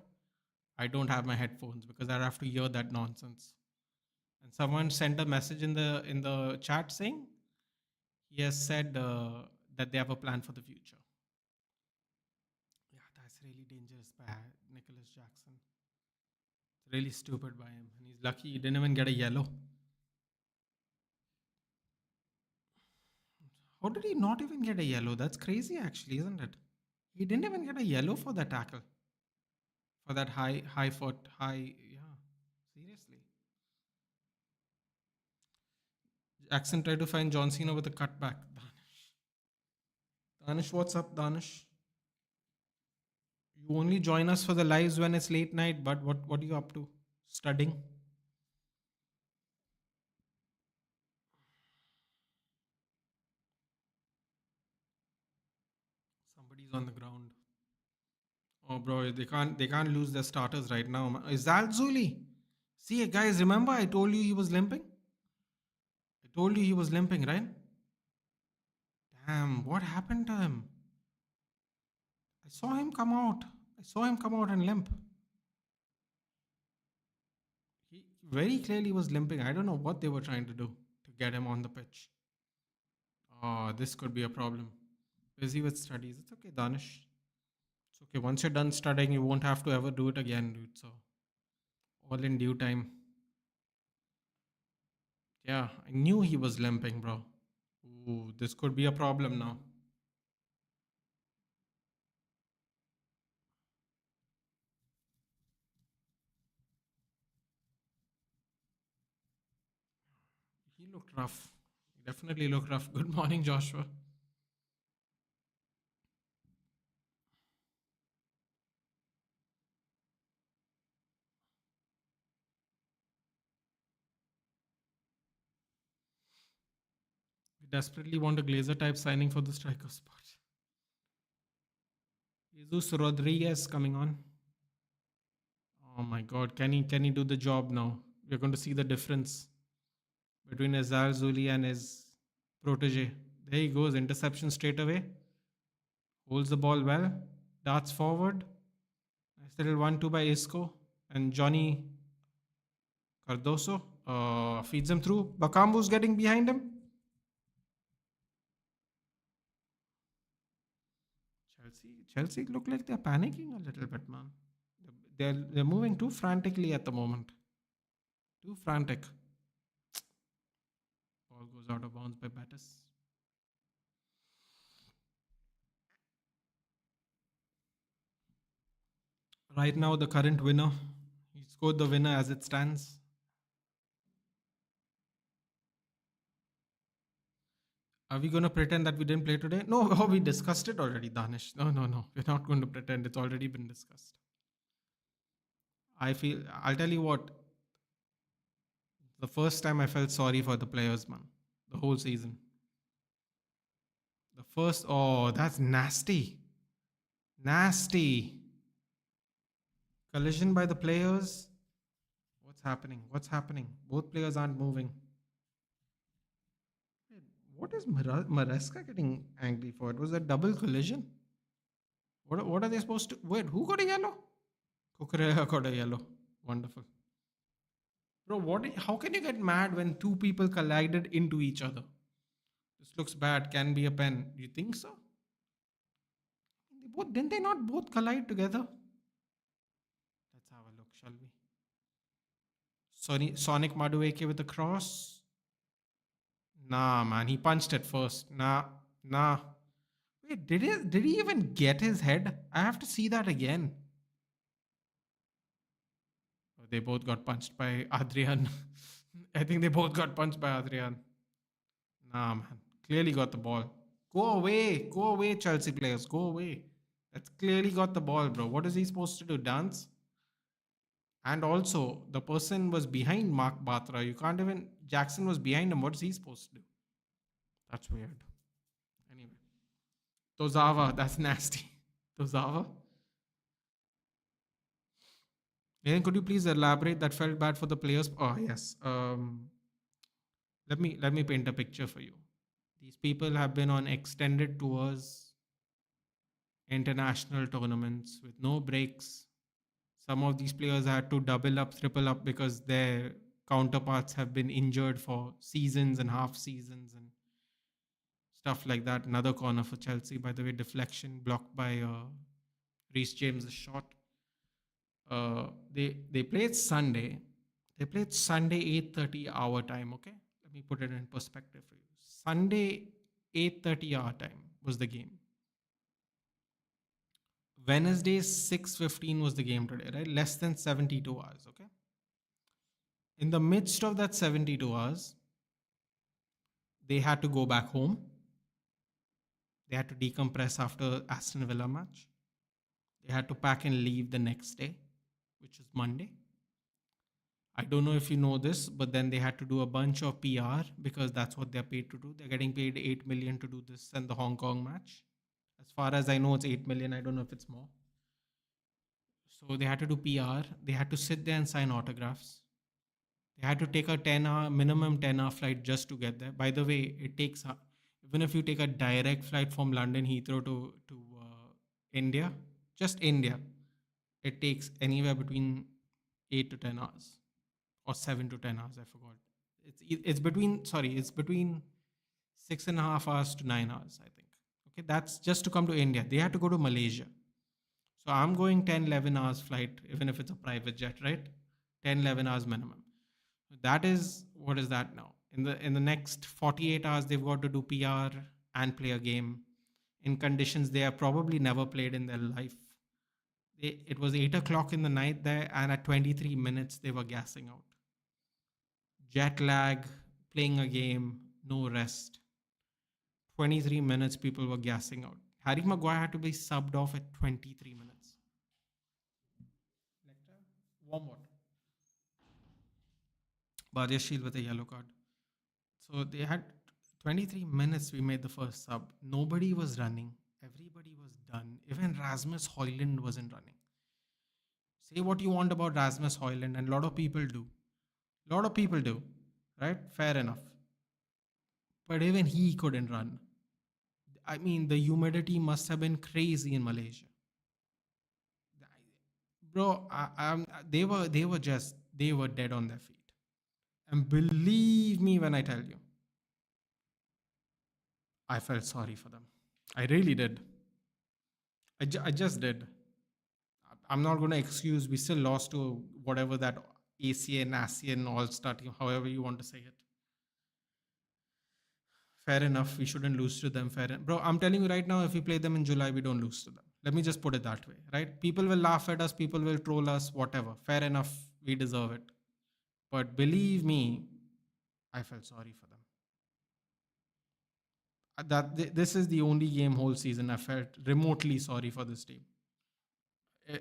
I don't have my headphones because I'd have to hear that nonsense. And someone sent a message in the chat saying he has said that they have a plan for the future. Yeah, that's really dangerous by Nicholas Jackson. It's really stupid by him. And he's lucky he didn't even get a yellow. How did he not even get a yellow? That's crazy, actually, isn't it? He didn't even get a yellow for that tackle. For that high foot, high. Yeah, seriously. Jackson tried to find John Cena with a cutback. Danish, what's up, Danish? You only join us for the lives when it's late night, but what are you up to? Studying? Somebody's on the ground. Oh, bro, they can't lose their starters right now. Is that Zuli? See, guys, remember I told you he was limping? I told you he was limping, right? Damn, what happened to him? I saw him come out. I saw him come out and limp. He very clearly was limping. I don't know what they were trying to do to get him on the pitch. Oh, this could be a problem. Busy with studies. It's okay, Danish. It's okay. Once you're done studying, you won't have to ever do it again, dude. So, all in due time. Yeah, I knew he was limping, bro. Ooh, this could be a problem now. He looked rough. He definitely looked rough. Good morning, Joshua. We desperately want a Glazer type signing for the striker spot. Jesus Rodriguez coming on. Oh my God, can he do the job now? We're going to see the difference between Azar Zuli and his protege. There he goes, interception straight away. Holds the ball well, darts forward. Nice little 1-2 by Isco and Johnny Cardoso feeds him through. Bakambu's getting behind him. Chelsea look like they're panicking a little bit, man. They're moving too frantically at the moment. Too frantic. Ball goes out of bounds by Betis. Right now, the current winner. He scored the winner as it stands. Are we going to pretend that we didn't play today? No, oh, we discussed it already, Danish. No, no, no. We're not going to pretend. It's already been discussed. I'll tell you what, the first time I felt sorry for the players, man, the whole season. Oh, that's nasty. Nasty. Collision by the players. What's happening? What's happening? Both players aren't moving. Wait, what is Maresca getting angry for? It was a double collision. What are they supposed to? Wait, who got a yellow? Kukurea got a yellow. Wonderful. Bro, how can you get mad when two people collided into each other? This looks bad. Can be a pen. You think so? Didn't they not both collide together? Let's have a look, shall we? Sonic Madueke with a cross. Nah, man, he punched it first. Nah. Wait, did he even get his head? I have to see that again. Oh, they both got punched by Adrian. I think they both got punched by Adrian. Nah, man. Clearly got the ball. Go away, Chelsea players. Go away. That's clearly got the ball, bro. What is he supposed to do? Dance? And also, the person was behind Mark Batra. You can't even. Jackson was behind him. What's he supposed to do? That's weird. Anyway. Tozawa, that's nasty. Tozawa? Then could you please elaborate? That felt bad for the players. Oh yes. Let me paint a picture for you. These people have been on extended tours, international tournaments with no breaks. Some of these players had to double up, triple up because their counterparts have been injured for seasons and half seasons and stuff like that. Another corner for Chelsea, by the way, deflection blocked by Reece James' shot. They played Sunday. They played Sunday 8:30 our time. Okay, let me put it in perspective for you. Sunday 8:30 our time was the game. Wednesday 6:15 was the game today, right? Less than 72 hours. Okay. In the midst of that 72 hours, they had to go back home. They had to decompress after Aston Villa match. They had to pack and leave the next day, which is Monday. I don't know if you know this, but then they had to do a bunch of PR because that's what they're paid to do. They're getting paid 8 million to do this and the Hong Kong match. As far as I know, it's 8 million. I don't know if it's more. So they had to do PR. They had to sit there and sign autographs. They had to take a 10-hour, minimum 10-hour flight just to get there. By the way, it takes, even if you take a direct flight from London Heathrow to India, just India, it takes anywhere between 8 to 10 hours or 7 to 10 hours. I forgot. It's between 6.5 hours to 9 hours, I think. Okay, that's just to come to India. They had to go to Malaysia. So I'm going 10, 11 hours flight, even if it's a private jet, right? 10, 11 hours minimum. That is, what is that now? In the next 48 hours, they've got to do PR and play a game in conditions they have probably never played in their life. It was 8 o'clock in the night there, and at 23 minutes, they were gassing out. Jet lag, playing a game, no rest. 23 minutes, people were gassing out. Harry Maguire had to be subbed off at 23 minutes. Warm water. Badiashil with a yellow card. So they had 23 minutes. We made the first sub. Nobody was running. Everybody was done. Even Rasmus Højlund wasn't running. Say what you want about Rasmus Højlund, and a lot of people do. Right? Fair enough. But even he couldn't run. I mean, the humidity must have been crazy in Malaysia. Bro, they were dead on their feet. And believe me when I tell you, I felt sorry for them. I really did. I just did. I'm not going to excuse. We still lost to whatever that ASEAN All-Star team, however you want to say it. Fair enough. We shouldn't lose to them. Bro, I'm telling you right now, if we play them in July, we don't lose to them. Let me just put it that way, right? People will laugh at us. People will troll us, whatever. Fair enough. We deserve it. But believe me, I felt sorry for them. This is the only game whole season I felt remotely sorry for this team.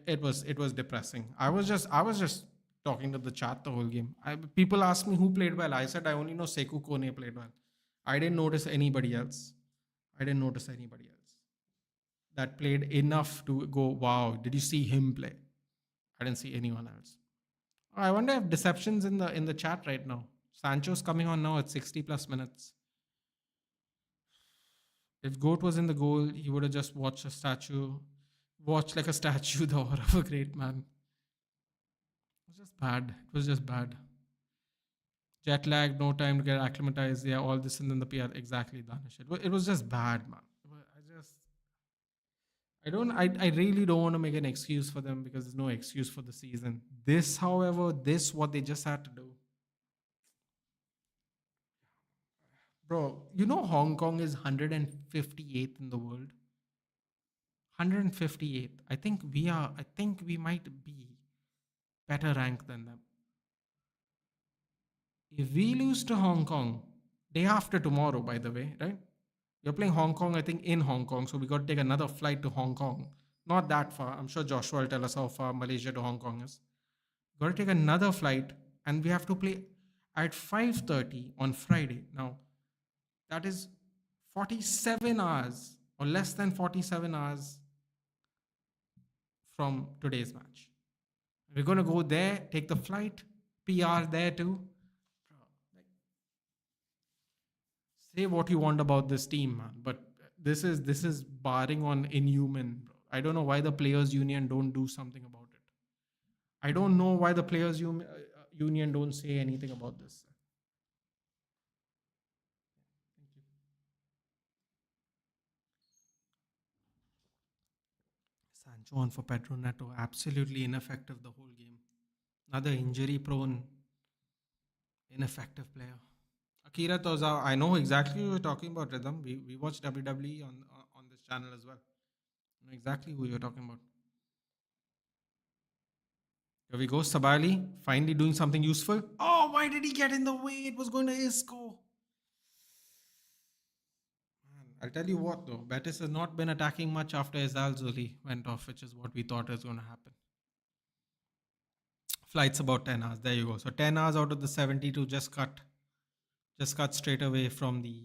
It was depressing. I was just talking to the chat the whole game. People asked me who played well. I said I only know Sekou Kone played well. I didn't notice anybody else. I didn't notice anybody else that played enough to go, wow, did you see him play? I didn't see anyone else. I wonder if deceptions in the chat right now. Sancho's coming on now at 60 plus minutes. If Goat was in the goal, he would have just watched like a statue the aura of a great man. It was just bad. It was just bad. Jet lag, no time to get acclimatized. Yeah, all this and then the PR. Exactly, Danish. It was just bad, man. I really don't want to make an excuse for them because there's no excuse for the season. This, however, what they just had to do. Bro, you know Hong Kong is 158th in the world. 158th. I think we might be better ranked than them. If we lose to Hong Kong, day after tomorrow, by the way, right? You're playing Hong Kong, I think, in Hong Kong. So we got to take another flight to Hong Kong. Not that far. I'm sure Joshua will tell us how far Malaysia to Hong Kong is. Got to take another flight, and we have to play at 5:30 on Friday. Now, that is 47 hours or less than 47 hours from today's match. We're going to go there, take the flight, PR there too. Say what you want about this team, man, but this is barring on inhuman. Bro. I don't know why the players union don't do something about it. I don't know why the union don't say anything about this. Sancho on for Pedro Neto, absolutely ineffective the whole game. Another injury prone, ineffective player. Akira Tozawa, I know exactly who you're talking about, Rhythm. We watch WWE on this channel as well. I know exactly who you're talking about. Here we go, Sabali, finally doing something useful. Oh, why did he get in the way? It was going to Isco. Man, I'll tell you what though, Betis has not been attacking much after Ezal Zuli went off, which is what we thought was going to happen. Flight's about 10 hours. There you go. So 10 hours out of the 72 just cut straight away from the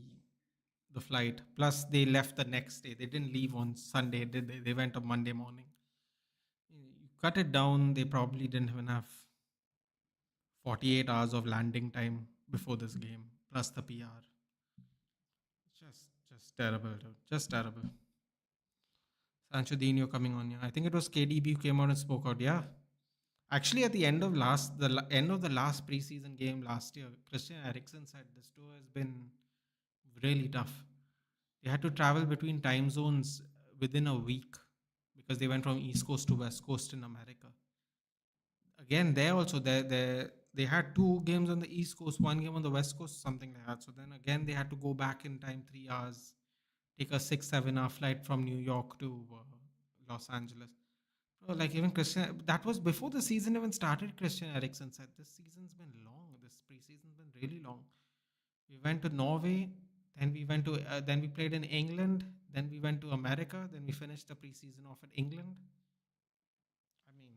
flight. Plus they left the next day. They didn't leave on Sunday, did they? They went on Monday morning. You cut it down, they probably didn't even have 48 hours of landing time before this game, plus the PR. Just terrible, dude. Just terrible. Sancho Dino coming on. Yeah, I think it was KDB who came out and spoke out. Yeah, actually, at the end of end of the last preseason game last year, Christian Eriksen said this tour has been really tough. They had to travel between time zones within a week because they went from East Coast to West Coast in America. Again, there also they had two games on the East Coast, one game on the West Coast, something like that. So then again, they had to go back in time 3 hours, take a 6-7 hour flight from New York to Los Angeles. So like even Christian, that was before the season even started. Christian Eriksen said this season's been long. This preseason's been really long. We went to Norway, then we played in England, then we went to America, then we finished the preseason off in England. I mean,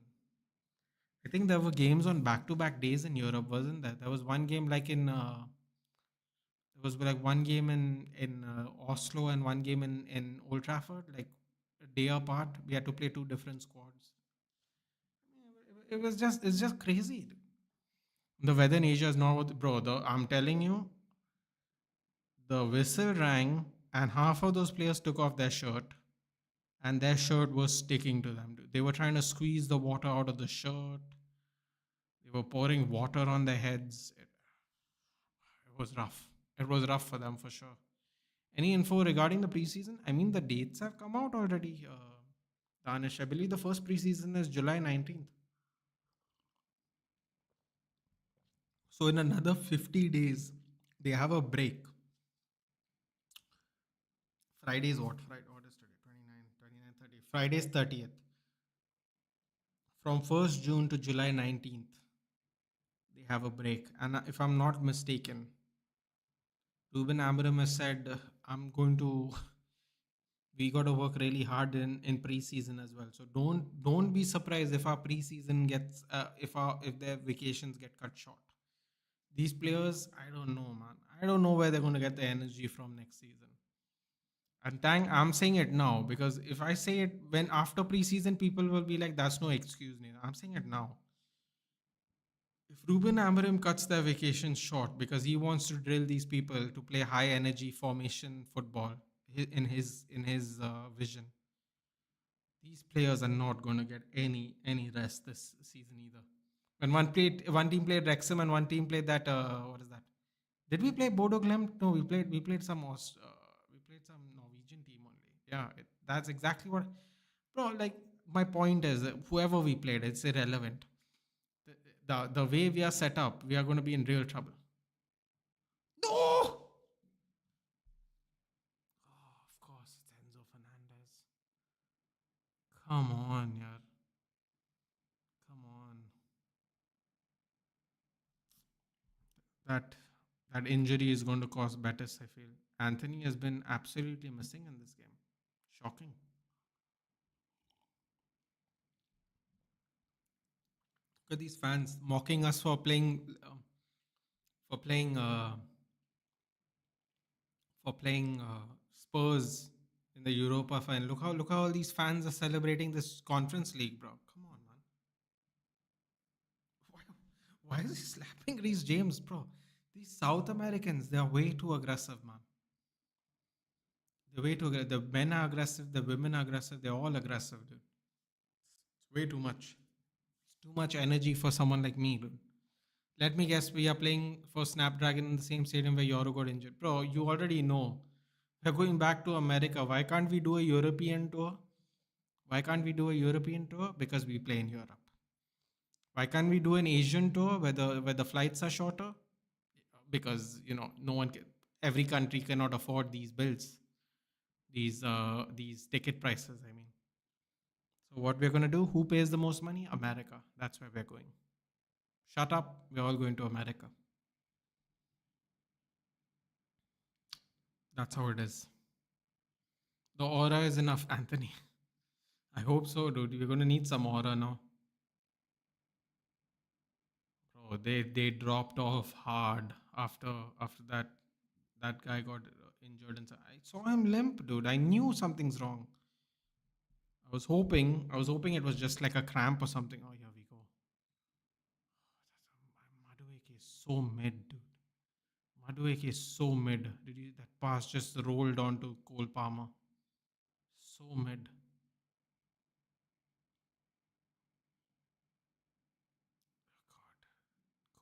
I think there were games on back-to-back days in Europe, wasn't there? There was one game like there was like one game in Oslo and one game in Old Trafford, like a day apart. We had to play two different squads. It's just crazy. The weather in Asia is not what, bro. I'm telling you, the whistle rang and half of those players took off their shirt and their shirt was sticking to them. They were trying to squeeze the water out of the shirt. They were pouring water on their heads. It was rough. It was rough for them for sure. Any info regarding the preseason? I mean, the dates have come out already. Danish, I believe the first preseason is July 19th. So in another 50 days, they have a break. Friday is what? Friday, what is today? 29, 29, 30. Friday is 30th. From 1st June to July 19th, they have a break. And if I'm not mistaken, Ruben Amorim has said, I'm going to we got to work really hard in preseason as well. So don't be surprised if our preseason gets if their vacations get cut short. These players, I don't know, man. I don't know where they're going to get the energy from next season. And thank I'm saying it now because if I say it when after preseason, people will be like, "That's no excuse." Neither. I'm saying it now. If Ruben Amorim cuts their vacation short because he wants to drill these people to play high energy formation football in his vision, these players are not going to get any rest this season either. When one team played Wrexham and one team played that what is that? Did we play Bodo Glimt? No, we played we played some Norwegian team only. Yeah, that's exactly what. Bro, like my point is, whoever we played, it's irrelevant. The, the way we are set up, we are going to be in real trouble. No. Oh, of course, it's Enzo Fernandez. Come on, yeah. Come on. That that injury is going to cost Betis, I feel. Anthony has been absolutely missing in this game. Shocking. Look at these fans mocking us for playing Spurs in the Europa final. Look how all these fans are celebrating this Conference League, bro. Come on, man. Why, why is he slapping Reece James, bro? These South Americans, they are way too aggressive, man. They're way too aggressive. The men are aggressive, the women are aggressive, they're all aggressive, dude. It's way too much. It's too much energy for someone like me, dude. Let me guess, we are playing for Snapdragon in the same stadium where Euro got injured. Bro, you already know. We're going back to America. Why can't we do a European tour? Why can't we do a European tour? Because we play in Europe. Why can't we do an Asian tour where the flights are shorter? Because no one can, every country cannot afford these bills, these ticket prices. I mean, so what we're gonna do? Who pays the most money? America. That's where we're going. Shut up. We're all going to America. That's how it is. The aura is enough, Anthony. I hope so, dude. We're gonna need some aura now. Bro, they dropped off hard after that guy got injured and I saw him limp, dude. I knew something's wrong. I was hoping it was just like a cramp or something. Oh, here we go. Madueke is so mid, dude. Madueke is so mid. Did you that pass just rolled onto Cole Palmer? So mid.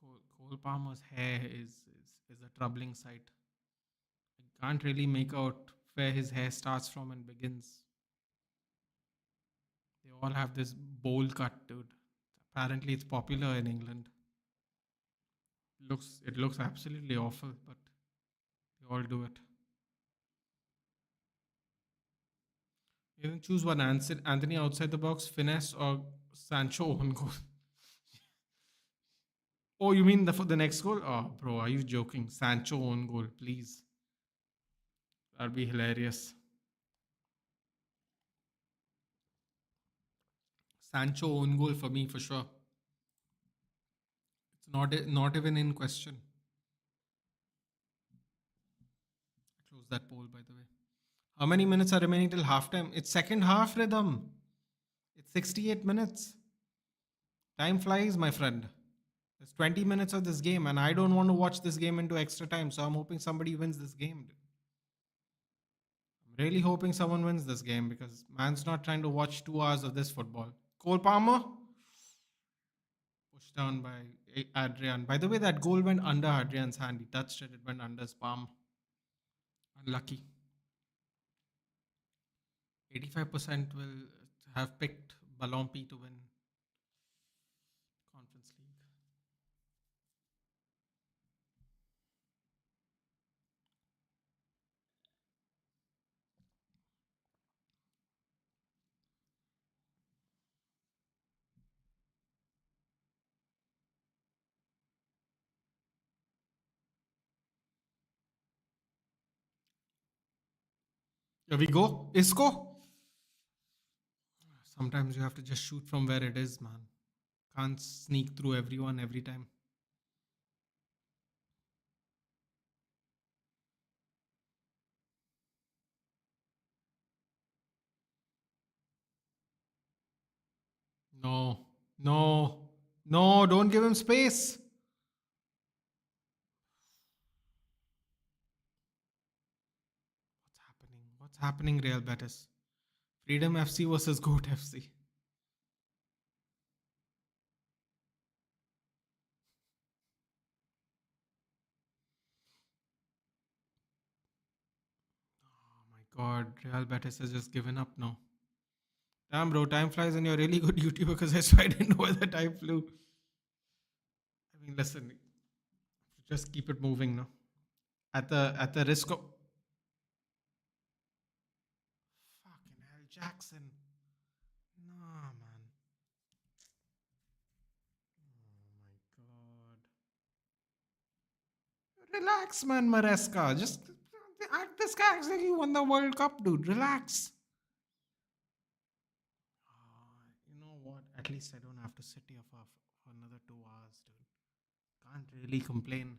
God, Cole Palmer's hair is a troubling sight. I can't really make out where his hair starts from and begins. They all have this bowl cut, dude. Apparently, it's popular in England. It looks absolutely awful, but they all do it. You can choose one answer: Anthony outside the box, finesse, or Sancho on goal. Oh, you mean for the next goal? Oh, bro, are you joking? Sancho on goal, please. That'd be hilarious. Sancho on goal for me for sure. It's not even in question. Close that poll, by the way. How many minutes are remaining till halftime? It's second half rhythm. It's 68 minutes. Time flies, my friend. There's 20 minutes of this game, and I don't want to watch this game into extra time. So I'm hoping somebody wins this game. I'm really hoping someone wins this game because man's not trying to watch 2 hours of this football. Cole Palmer pushed down by Adrian. By the way, that goal went under Adrian's hand. He touched it. It went under his palm. Unlucky. 85% will have picked Balompi to win Conference League. Here we go. Isco. Sometimes you have to just shoot from where it is, man. Can't sneak through everyone every time. No, no, no, don't give him space. What's happening? What's happening, Real Betis? Freedom FC versus Goat FC. Oh my god, Real Betis has just given up now. Damn, bro, time flies and you're a really good YouTuber because I swear I didn't know where the time flew. I mean, listen, just keep it moving now. At the risk of fucking hell, Jackson. Nah, man. Oh my god. Relax, man, Maresca. Just act this guy acts like he won the World Cup, dude. Relax. You know what? At least I don't have to sit here for another 2 hours, dude. Can't really complain.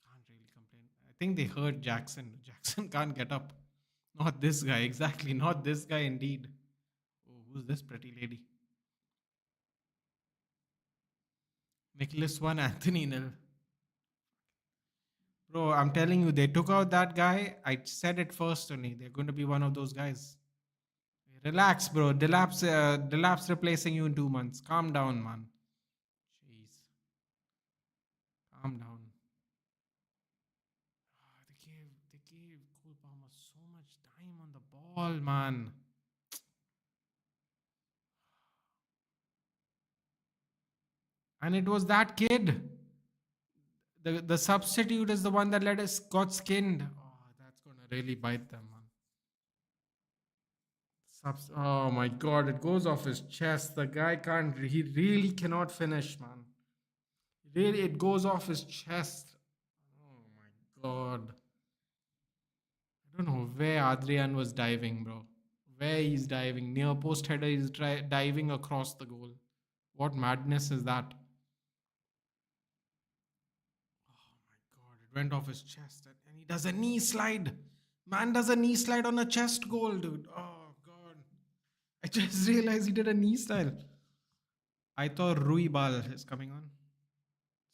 Can't really complain. I think they hurt Jackson. Jackson can't get up. Not this guy, exactly. Not this guy, indeed. Oh, who's this pretty lady? Nicholas 1, Anthony nil. Bro, I'm telling you, they took out that guy. I said it first only. They're going to be one of those guys. Relax, bro. Delap's replacing you in 2 months. Calm down, man. Jeez. Calm down. They gave Cole Palmer so much time on the ball, man. And it was that kid. The substitute is the one that let us got skinned. Oh, that's gonna really bite them, man. Oh my god, it goes off his chest. The guy can't. He really cannot finish, man. Really, it goes off his chest. Oh my god. I don't know where Adrian was diving, bro. Where he's diving. Near post header, he's diving across the goal. What madness is that? Oh my god, it went off his chest. And he does a knee slide. Man does a knee slide on a chest goal, dude. Oh god. I just realized he did a knee style. I thought Rui Bal is coming on.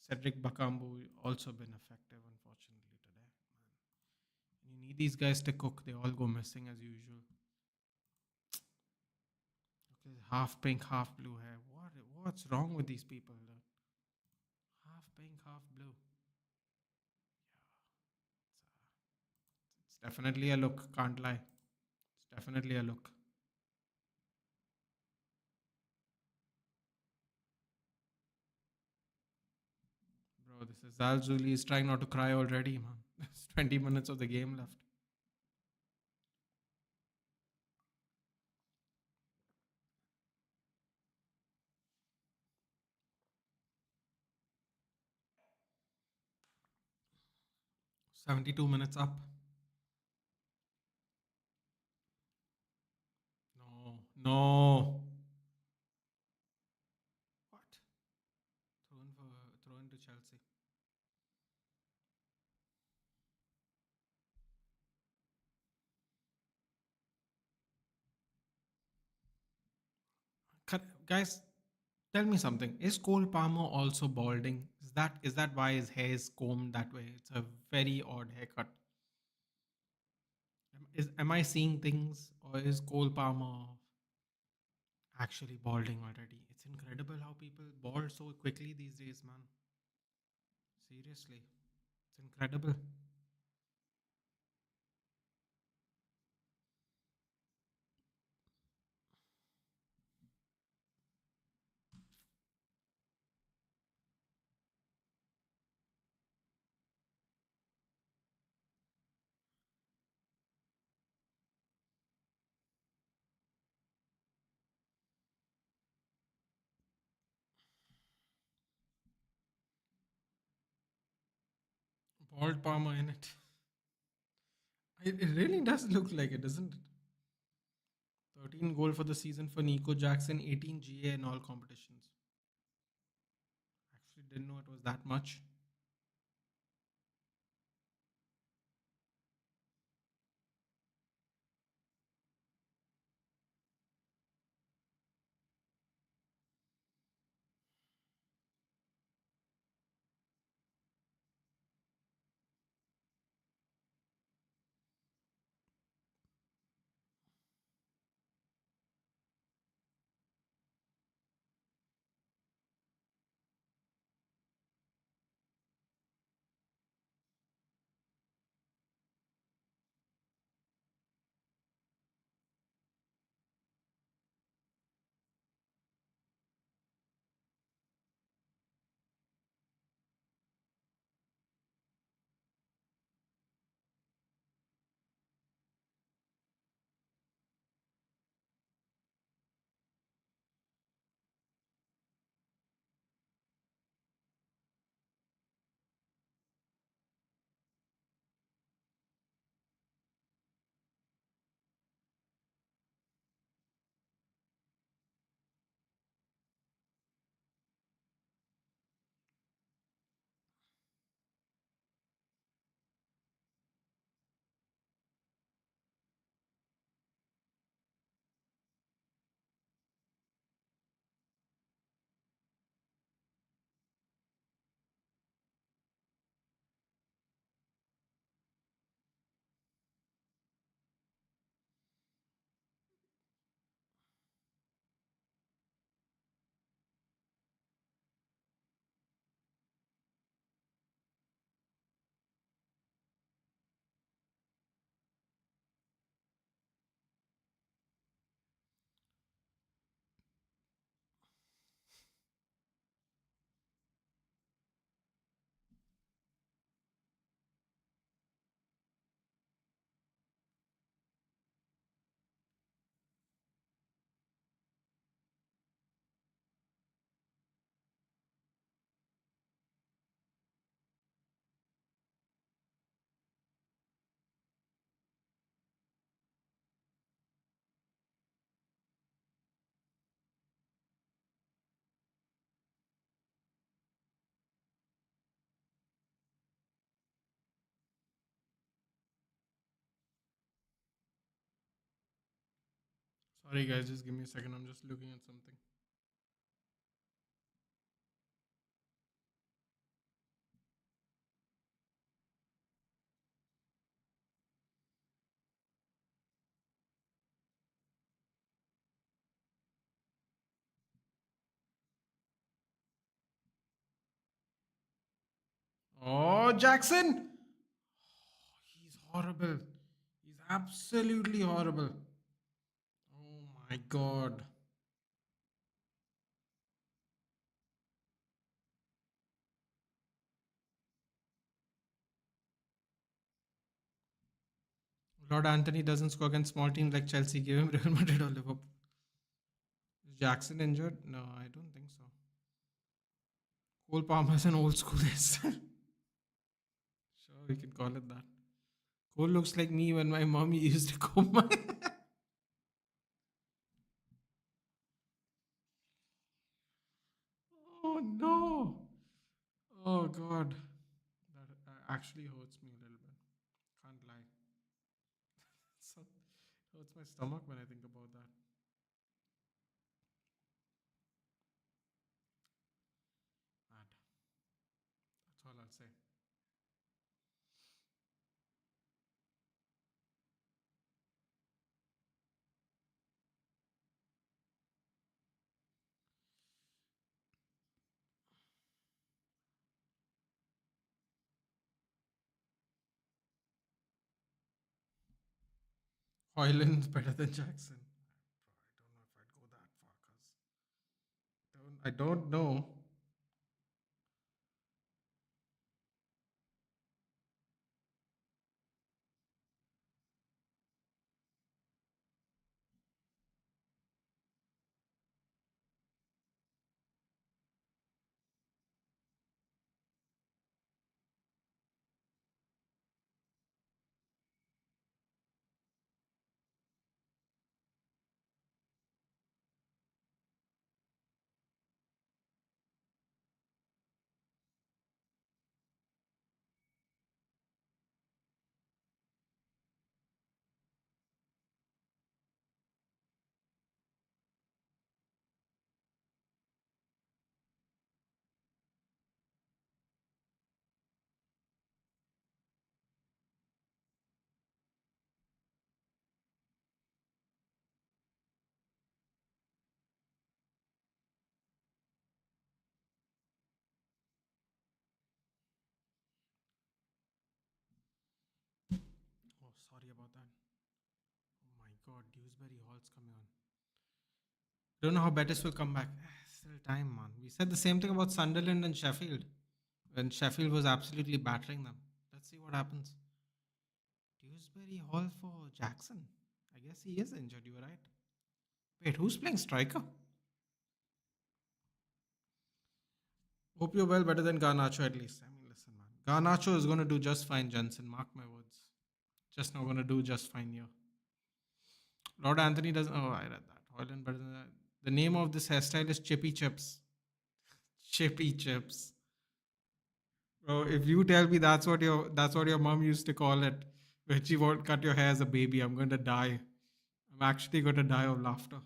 Cedric Bakambu also been effective, unfortunately, today. Man, you need these guys to cook. They all go missing as usual. Okay, half pink, half blue hair. What's wrong with these people? Half pink, half blue. It's definitely a look. Can't lie. It's definitely a look. Bro, this is Zalzuli is trying not to cry already, man. There's 20 minutes of the game left. 72 minutes up. No, no. What? Throw in to Chelsea. Guys, tell me something. Is Cole Palmer also balding? Is that why his hair is combed that way? It's a very odd haircut. Am I seeing things, or is Cole Palmer actually balding already? It's incredible how people bald so quickly these days, man. Seriously, it's incredible. Bald Palmer in it. It really does look like it, doesn't it? 13 goal for the season for Nico Jackson, 18 GA in all competitions. Actually, didn't know it was that much. Sorry, guys, just give me a second. I'm just looking at something. Oh, Jackson! He's horrible. He's absolutely horrible. Oh my god. Lord Anthony doesn't score against small teams like Chelsea. Give him Real Madrid or Liverpool. Is Jackson injured? No, I don't think so. Cole Palmer's an old school sure, we can call it that. Cole looks like me when my mom used to comb my. Oh no! Oh god. That actually hurts me a little bit. Can't lie. So, hurts my stomach when I think about that. Mad. That's all I'll say. Hoyland's better than Jackson. Bro, I don't know if I'd go that far because I don't know. about that. Oh my God, Dewsbury Hall's coming on. Don't know how Betis will come back. Still time, man. We said the same thing about Sunderland and Sheffield when Sheffield was absolutely battering them. Let's see what happens. Dewsbury Hall for Jackson. I guess he is injured. You were right. Wait, who's playing striker? Hope you're well, better than Garnacho at least. I mean, listen, man. Garnacho is going to do just fine, Jensen. Mark my words. Just not going to do just fine here. Lord Anthony doesn't. Oh, I read that. Hoyland better than that. The name of this hairstyle is Chippy Chips. Chippy Chips. Bro, if you tell me that's what your mom used to call it when she won't cut your hair as a baby, I'm going to die. I'm actually going to die of laughter.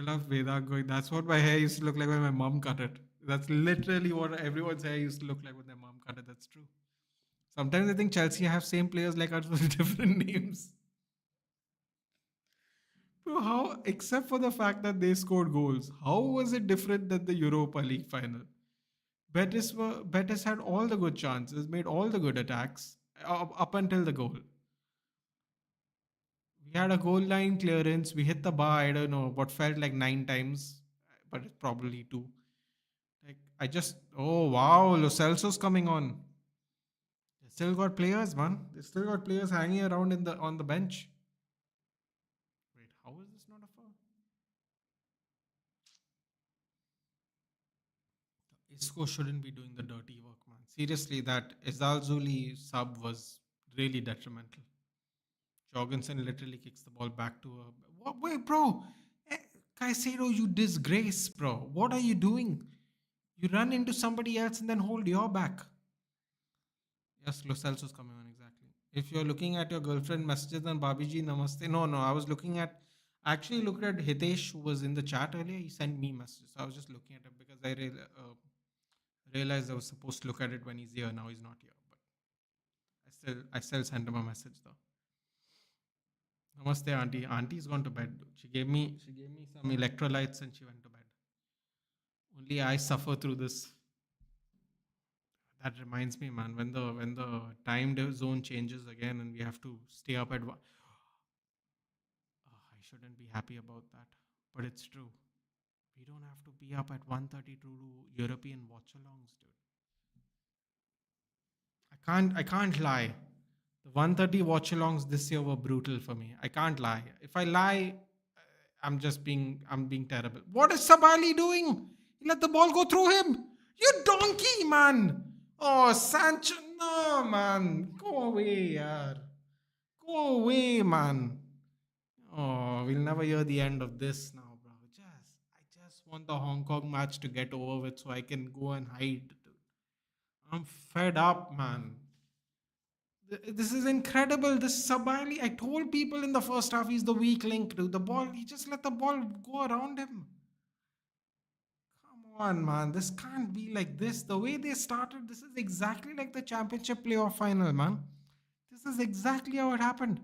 I love Veda going. That's what my hair used to look like when my mom cut it. That's literally what everyone's hair used to look like when their mom cut it. That's true. Sometimes I think Chelsea have same players like us with different names. Bro, how, except for the fact that they scored goals, how was it different than the Europa League final? Betis had all the good chances, made all the good attacks up until the goal. We had a goal line clearance. We hit the bar. I don't know what felt like 9 times, but it's probably two. Like I just, oh wow, Lo Celso's coming on. They still got players, man. They still got players hanging around in the on the bench. Wait, how is this not a foul? Isco shouldn't be doing the dirty work, man. Seriously, that Izalzuli sub was really detrimental. Jorgensen literally kicks the ball back to a. What, wait, bro. Eh, Caicedo, you disgrace, bro. What are you doing? You run into somebody else and then hold your back. Yes, Lo Celso's coming on, exactly. If you're looking at your girlfriend messages and Babiji Namaste. No, no, I was looking at. I actually looked at Hitesh, who was in the chat earlier. He sent me messages. So I was just looking at it because realized I was supposed to look at it when he's here. Now he's not here. But I still sent him a message though. Namaste, auntie. Auntie's gone to bed. She gave me some electrolytes and she went to bed. Only I suffer through this. That reminds me, man. When the time zone changes again and we have to stay up at. I shouldn't be happy about that, but it's true. We don't have to be up at 1:30 to do European watchalongs, dude. I can't lie. The 1:30 watchalongs this year were brutal for me. I can't lie. If I lie, I'm being terrible. What is Sabali doing? He let the ball go through him. You donkey, man. Oh, Sancho, no, man. Go away, yaar. Go away, man. Oh, we'll never hear the end of this now, bro. I just want the Hong Kong match to get over with so I can go and hide. I'm fed up, man. This is incredible. This Sabali, I told people in the first half he's the weak link to the ball. He just let the ball go around him. Come on, man. This can't be like this. The way they started, this is exactly like the championship playoff final, man. This is exactly how it happened.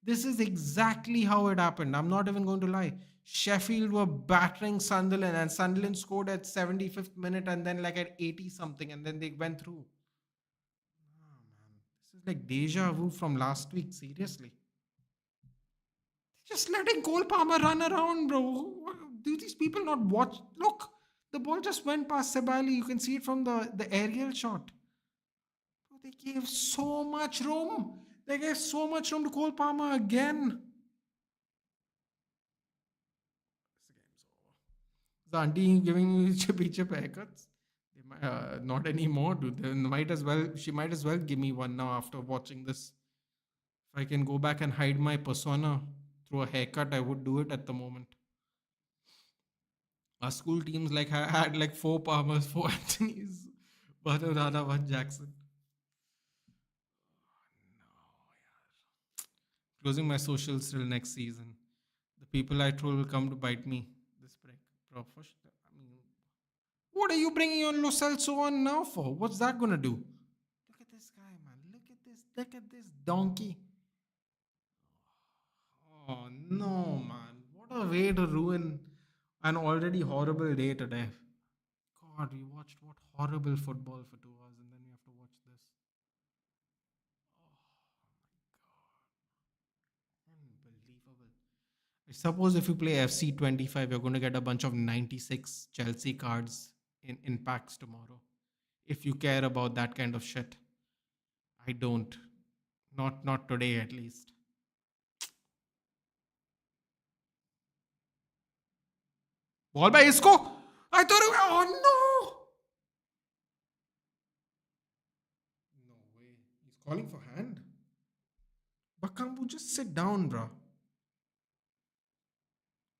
This is exactly how it happened. I'm not even going to lie. Sheffield were battering Sunderland, and Sunderland scored at 75th minute and then like at 80 something, and then they went through. Oh, man. This is like deja vu from last week. Seriously. Just letting Cole Palmer run around, bro. Do these people not watch? Look, the ball just went past Sabali. You can see it from the aerial shot. Bro, they gave so much room. They gave so much room to Cole Palmer again. This game's over. Is the auntie giving me chip haircuts? Not anymore, dude. They might as well. She might as well give me one now after watching this. If I can go back and hide my persona through a haircut, I would do it at the moment. Our school teams like had like four Palmers, four Anthony's, one Rana, one Jackson. Closing my socials till next season. The people I troll will come to bite me this break. Bro, I mean, what are you bringing on Lo Celso on now for? What's that gonna do? Look at this guy, man. Look at this. Look at this donkey. Oh no, man. What a way to ruin an already horrible day today. God, we watched what horrible football for 2 hours and then we have to watch this. Suppose if you play FC 25, you're going to get a bunch of 96 Chelsea cards in packs tomorrow. If you care about that kind of shit. I don't. Not today at least. Ball by Isco. I thought it, oh no. No way. He's calling for hand. Bakambu, just sit down, bro.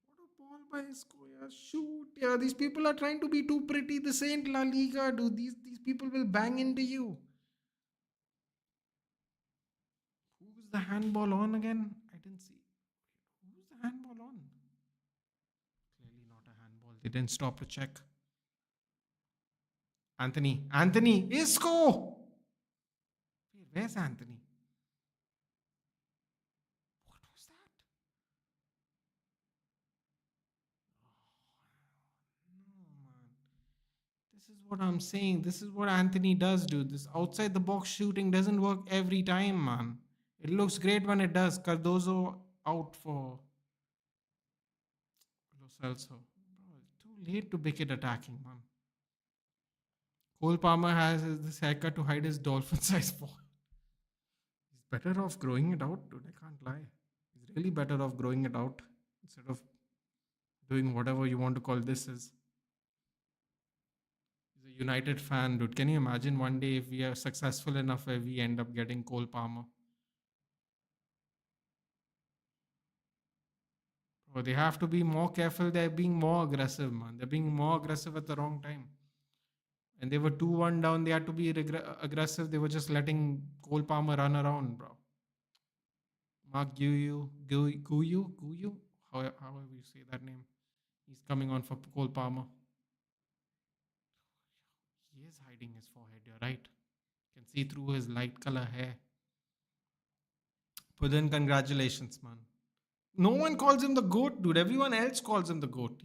What a ball by Isco, yeah. Shoot, yeah. These people are trying to be too pretty. This ain't La Liga, dude. These people will bang into you. Who was the handball on again? I didn't see. Who was the handball on? Clearly not a handball. They didn't stop to check. Anthony, Isco! Where's Anthony? What was that? No, man. This is what I'm saying. This is what Anthony does, dude. This outside the box shooting doesn't work every time, man. It looks great when it does. Cardozo out for Lo Celso. Bro, too late to pick it attacking, man. Cole Palmer has this haircut to hide his dolphin sized ball. He's better off growing it out, dude. I can't lie. He's really better off growing it out instead of doing whatever you want to call this is. He's a United fan, dude. Can you imagine one day if we are successful enough where we end up getting Cole Palmer? Bro, they have to be more careful. They're being more aggressive, man. They're being more aggressive at the wrong time. And they were 2-1 down. They had to be aggressive. They were just letting Cole Palmer run around, bro. Mark Guyu, however you say that name. He's coming on for Cole Palmer. He is hiding his forehead, you're right. You can see through his light color hair. But then congratulations, man. No one calls him the GOAT, dude. Everyone else calls him the GOAT.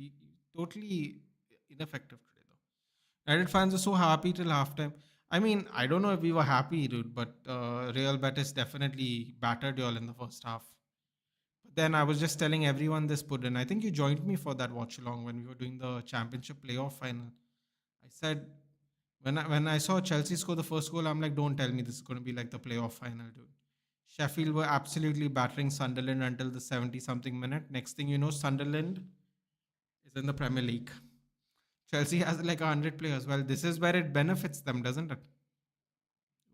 Totally ineffective today, though. United fans are so happy till halftime. I mean, I don't know if we were happy, dude, but Real Betis definitely battered y'all in the first half. But then I was just telling everyone this, Puddin. I think you joined me for that watch along when we were doing the championship playoff final. I said, when I saw Chelsea score the first goal, I'm like, don't tell me this is going to be like the playoff final, dude. Sheffield were absolutely battering Sunderland until the 70 something minute. Next thing you know, Sunderland is in the Premier League. Chelsea has like 100 players. Well, this is where it benefits them, doesn't it?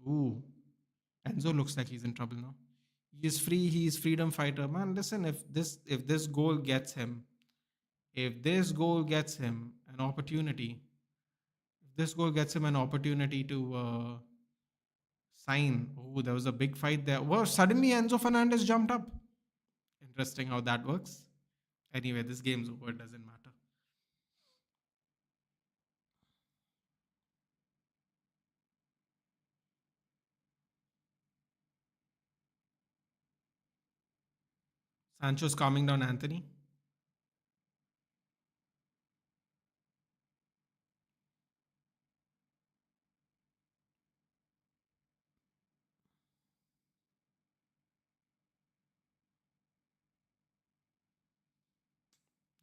Ooh, Enzo looks like he's in trouble now. He is free. He is freedom fighter. Man, listen. If this goal gets him, if this goal gets him an opportunity, if this goal gets him an opportunity to sign. Oh, there was a big fight there. Well, suddenly Enzo Fernandez jumped up. Interesting how that works. Anyway, this game's over. It doesn't matter. Sancho's calming down Anthony.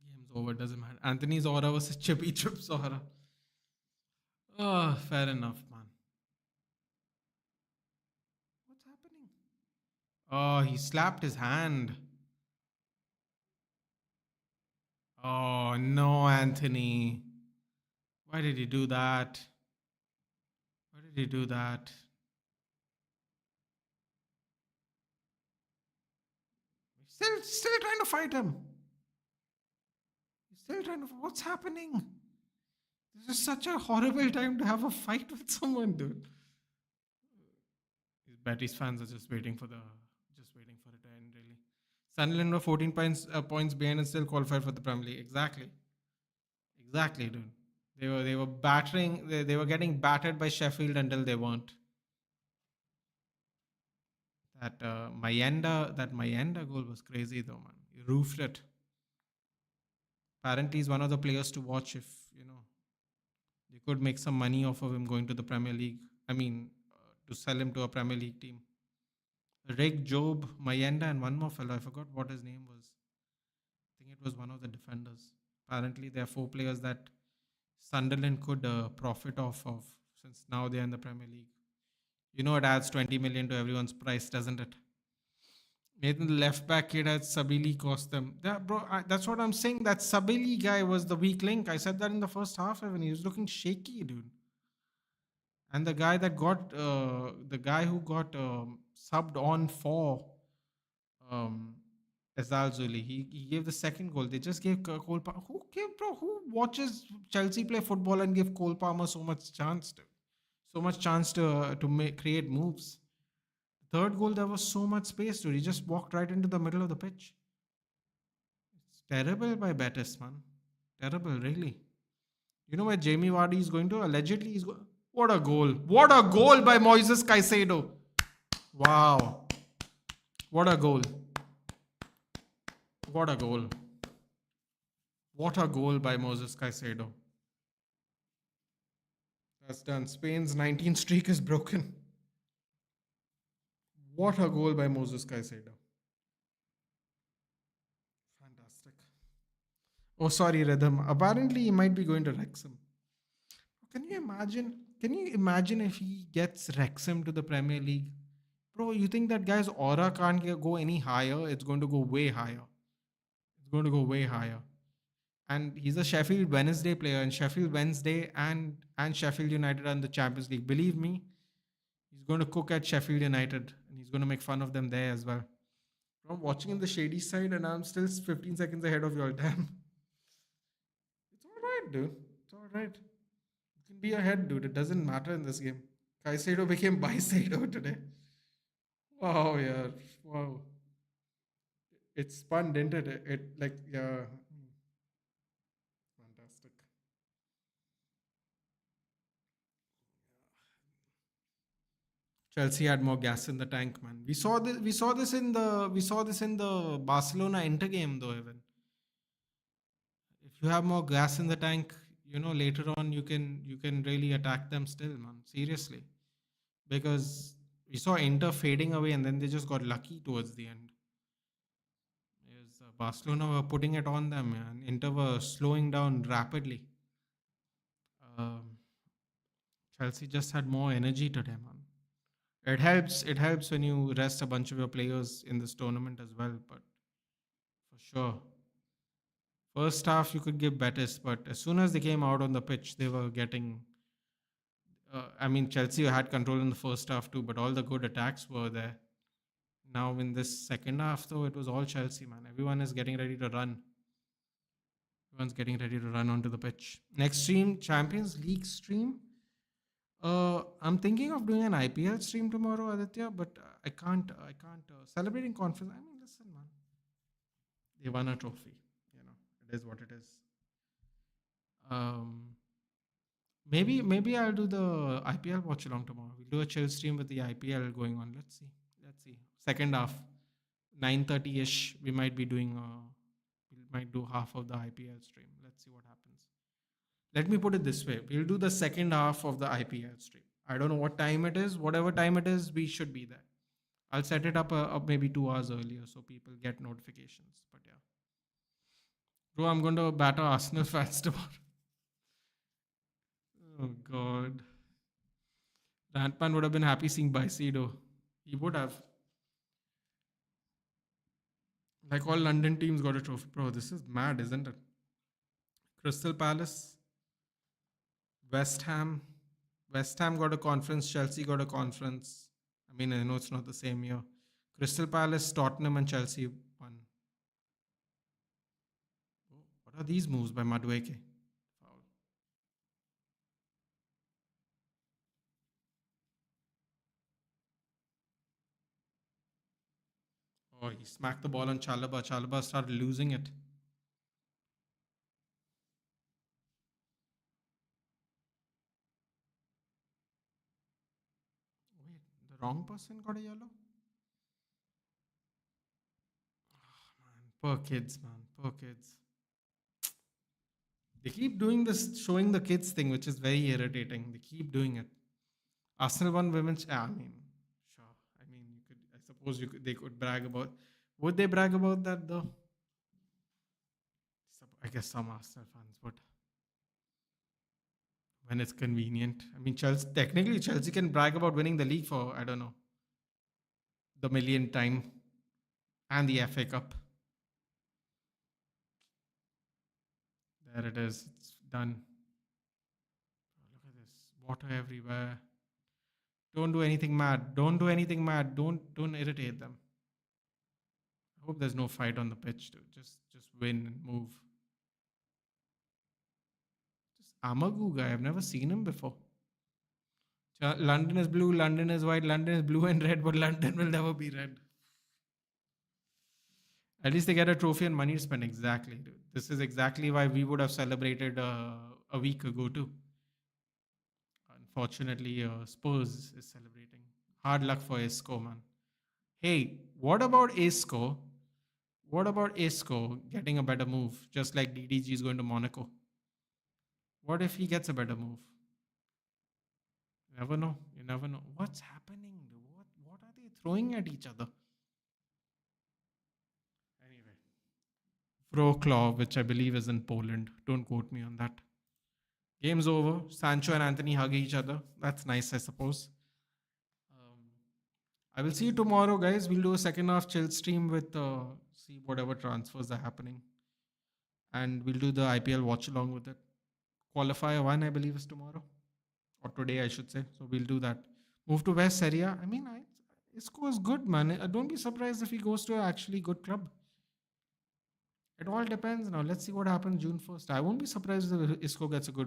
Game's over. Doesn't matter. Anthony's aura versus Chippy Chip's aura. Oh, fair enough, man. What's happening? Oh, he slapped his hand. Oh, no, Anthony. Why did he do that? Why did he do that? Still trying to fight him. He's still trying to. What's happening? This is such a horrible time to have a fight with someone, dude. These Betis fans are just waiting for it to end. Really, Sunderland were 14 points behind and still qualified for the Premier League. Exactly, dude. They were battering. They were getting battered by Sheffield until they weren't. That Mayenda goal was crazy though, man. He roofed it. Apparently, he's one of the players to watch if they could make some money off of him going to the Premier League. I mean, to sell him to a Premier League team. Rick, Job, Mayenda, and one more fellow. I forgot what his name was. think it was one of the defenders. Apparently, there are four players that Sunderland could profit off of since now they're in the Premier League. You know, it adds 20 million to everyone's price, doesn't it? Nathan, the left back kid at Sabili cost them. Yeah, bro, that's what I'm saying. That Sabili guy was the weak link. I said that in the first half, Evan. He was looking shaky, dude. And the guy who got subbed on for um, Ezal Zuli, he gave the second goal. They just gave Cole Palmer. Who watches Chelsea play football and give Cole Palmer so much chance to create moves? Third goal, there was so much space, dude. He just walked right into the middle of the pitch. It's terrible by Betis, man. Terrible, really. You know where Jamie Vardy is going to? Allegedly, he's going. What a goal! What a goal by Moises Caicedo! Wow! What a goal! What a goal! What a goal by Moses Caicedo! That's done. Spain's 19 streak is broken. What a goal by Moses Caicedo! Fantastic. Oh, sorry, Rhythm. Apparently, he might be going to Wrexham. Can you imagine? Can you imagine if he gets Wrexham to the Premier League? Bro, you think that guy's aura can't go any higher? It's going to go way higher. It's going to go way higher. And he's a Sheffield Wednesday player, and Sheffield Wednesday and Sheffield United are in the Champions League. Believe me, he's going to cook at Sheffield United, and he's going to make fun of them there as well. I'm watching in the shady side, and I'm still 15 seconds ahead of y'all. Damn. It's all right, dude. It's all right. You can be ahead, dude. It doesn't matter in this game. Caicedo became Bisado today. Wow, yeah. Wow. It spun, didn't it? Yeah. Fantastic. Chelsea had more gas in the tank, man. We saw this in the Barcelona Inter game though, even. If you have more gas in the tank, later on you can really attack them still, man. Seriously. Because we saw Inter fading away and then they just got lucky towards the end. Yes, Barcelona were putting it on them, and Inter were slowing down rapidly. Um, Chelsea just had more energy today, man. It helps. It helps when you rest a bunch of your players in this tournament as well. But for sure, first half you could give Betis, but as soon as they came out on the pitch, they were getting. I mean, Chelsea had control in the first half too, but all the good attacks were there. Now in this second half, though, it was all Chelsea, man. Everyone is getting ready to run. Everyone's getting ready to run onto the pitch. Next stream, Champions League stream. I'm thinking of doing an IPL stream tomorrow, Aditya, but I can't. I can't. Celebrating conference. I mean, listen, man. They won a trophy. It is what it is. Um, maybe I'll do the IPL watch along tomorrow. We'll do a chill stream with the IPL going on. Let's see. Let's see. Second half, 9:30 ish. We might be doing. We might do half of the IPL stream. Let's see what happens. Let me put it this way: we'll do the second half of the IPL stream. I don't know what time it is. Whatever time it is, we should be there. I'll set it up maybe 2 hours earlier so people get notifications. But yeah, bro, I'm going to batter Arsenal fans tomorrow. Oh God, Rantman would have been happy seeing Baicedo. He would have. Like all London teams got a trophy, bro. This is mad, isn't it? Crystal Palace, West Ham. West Ham got a conference. Chelsea got a conference. I mean, I know it's not the same year. Crystal Palace, Tottenham, and Chelsea won. Oh, what are these moves by Madueke? Foul. Oh, he smacked the ball on Chalaba. Chalaba started losing it. Wait, the wrong person got a yellow? Man, poor kids, man. Poor kids. They keep doing this, showing the kids thing, which is very irritating. They keep doing it. Arsenal won women's. I mean, sure. I mean, I suppose they could brag about. Would they brag about that though? I guess some Arsenal fans, but when it's convenient. I mean, Chelsea, technically, Chelsea can brag about winning the league for, I don't know, the millionth time and the FA Cup. There it is. It's done. Look at this. Water everywhere. Don't do anything mad. Don't do anything mad. Don't irritate them. I hope there's no fight on the pitch. To just win and move. Just Amagu guy. I've never seen him before. London is blue. London is white. London is blue and red. But London will never be red. At least they get a trophy and money to spend. Exactly, dude. This is exactly why we would have celebrated a week ago too. Unfortunately, Spurs is celebrating. Hard luck for Isco, man. Hey, what about Isco? What about Isco getting a better move, just like DDG is going to Monaco? What if he gets a better move? You never know. You never know. What's happening? What are they throwing at each other? Anyway, Wroclaw, which I believe is in Poland. Don't quote me on that. Game's over. Sancho and Anthony hug each other. That's nice, I suppose. Um, I will see you tomorrow, guys. We'll do a second half chill stream with see whatever transfers are happening, and we'll do the IPL watch along with it. Qualifier one, I believe, is tomorrow or today, I should say. So we'll do that. Move to West Seria. I mean, Isco is good, man. Don't be surprised if he goes to an actually good club. It all depends now. Let's see what happens June 1st. I won't be surprised if Isco gets a good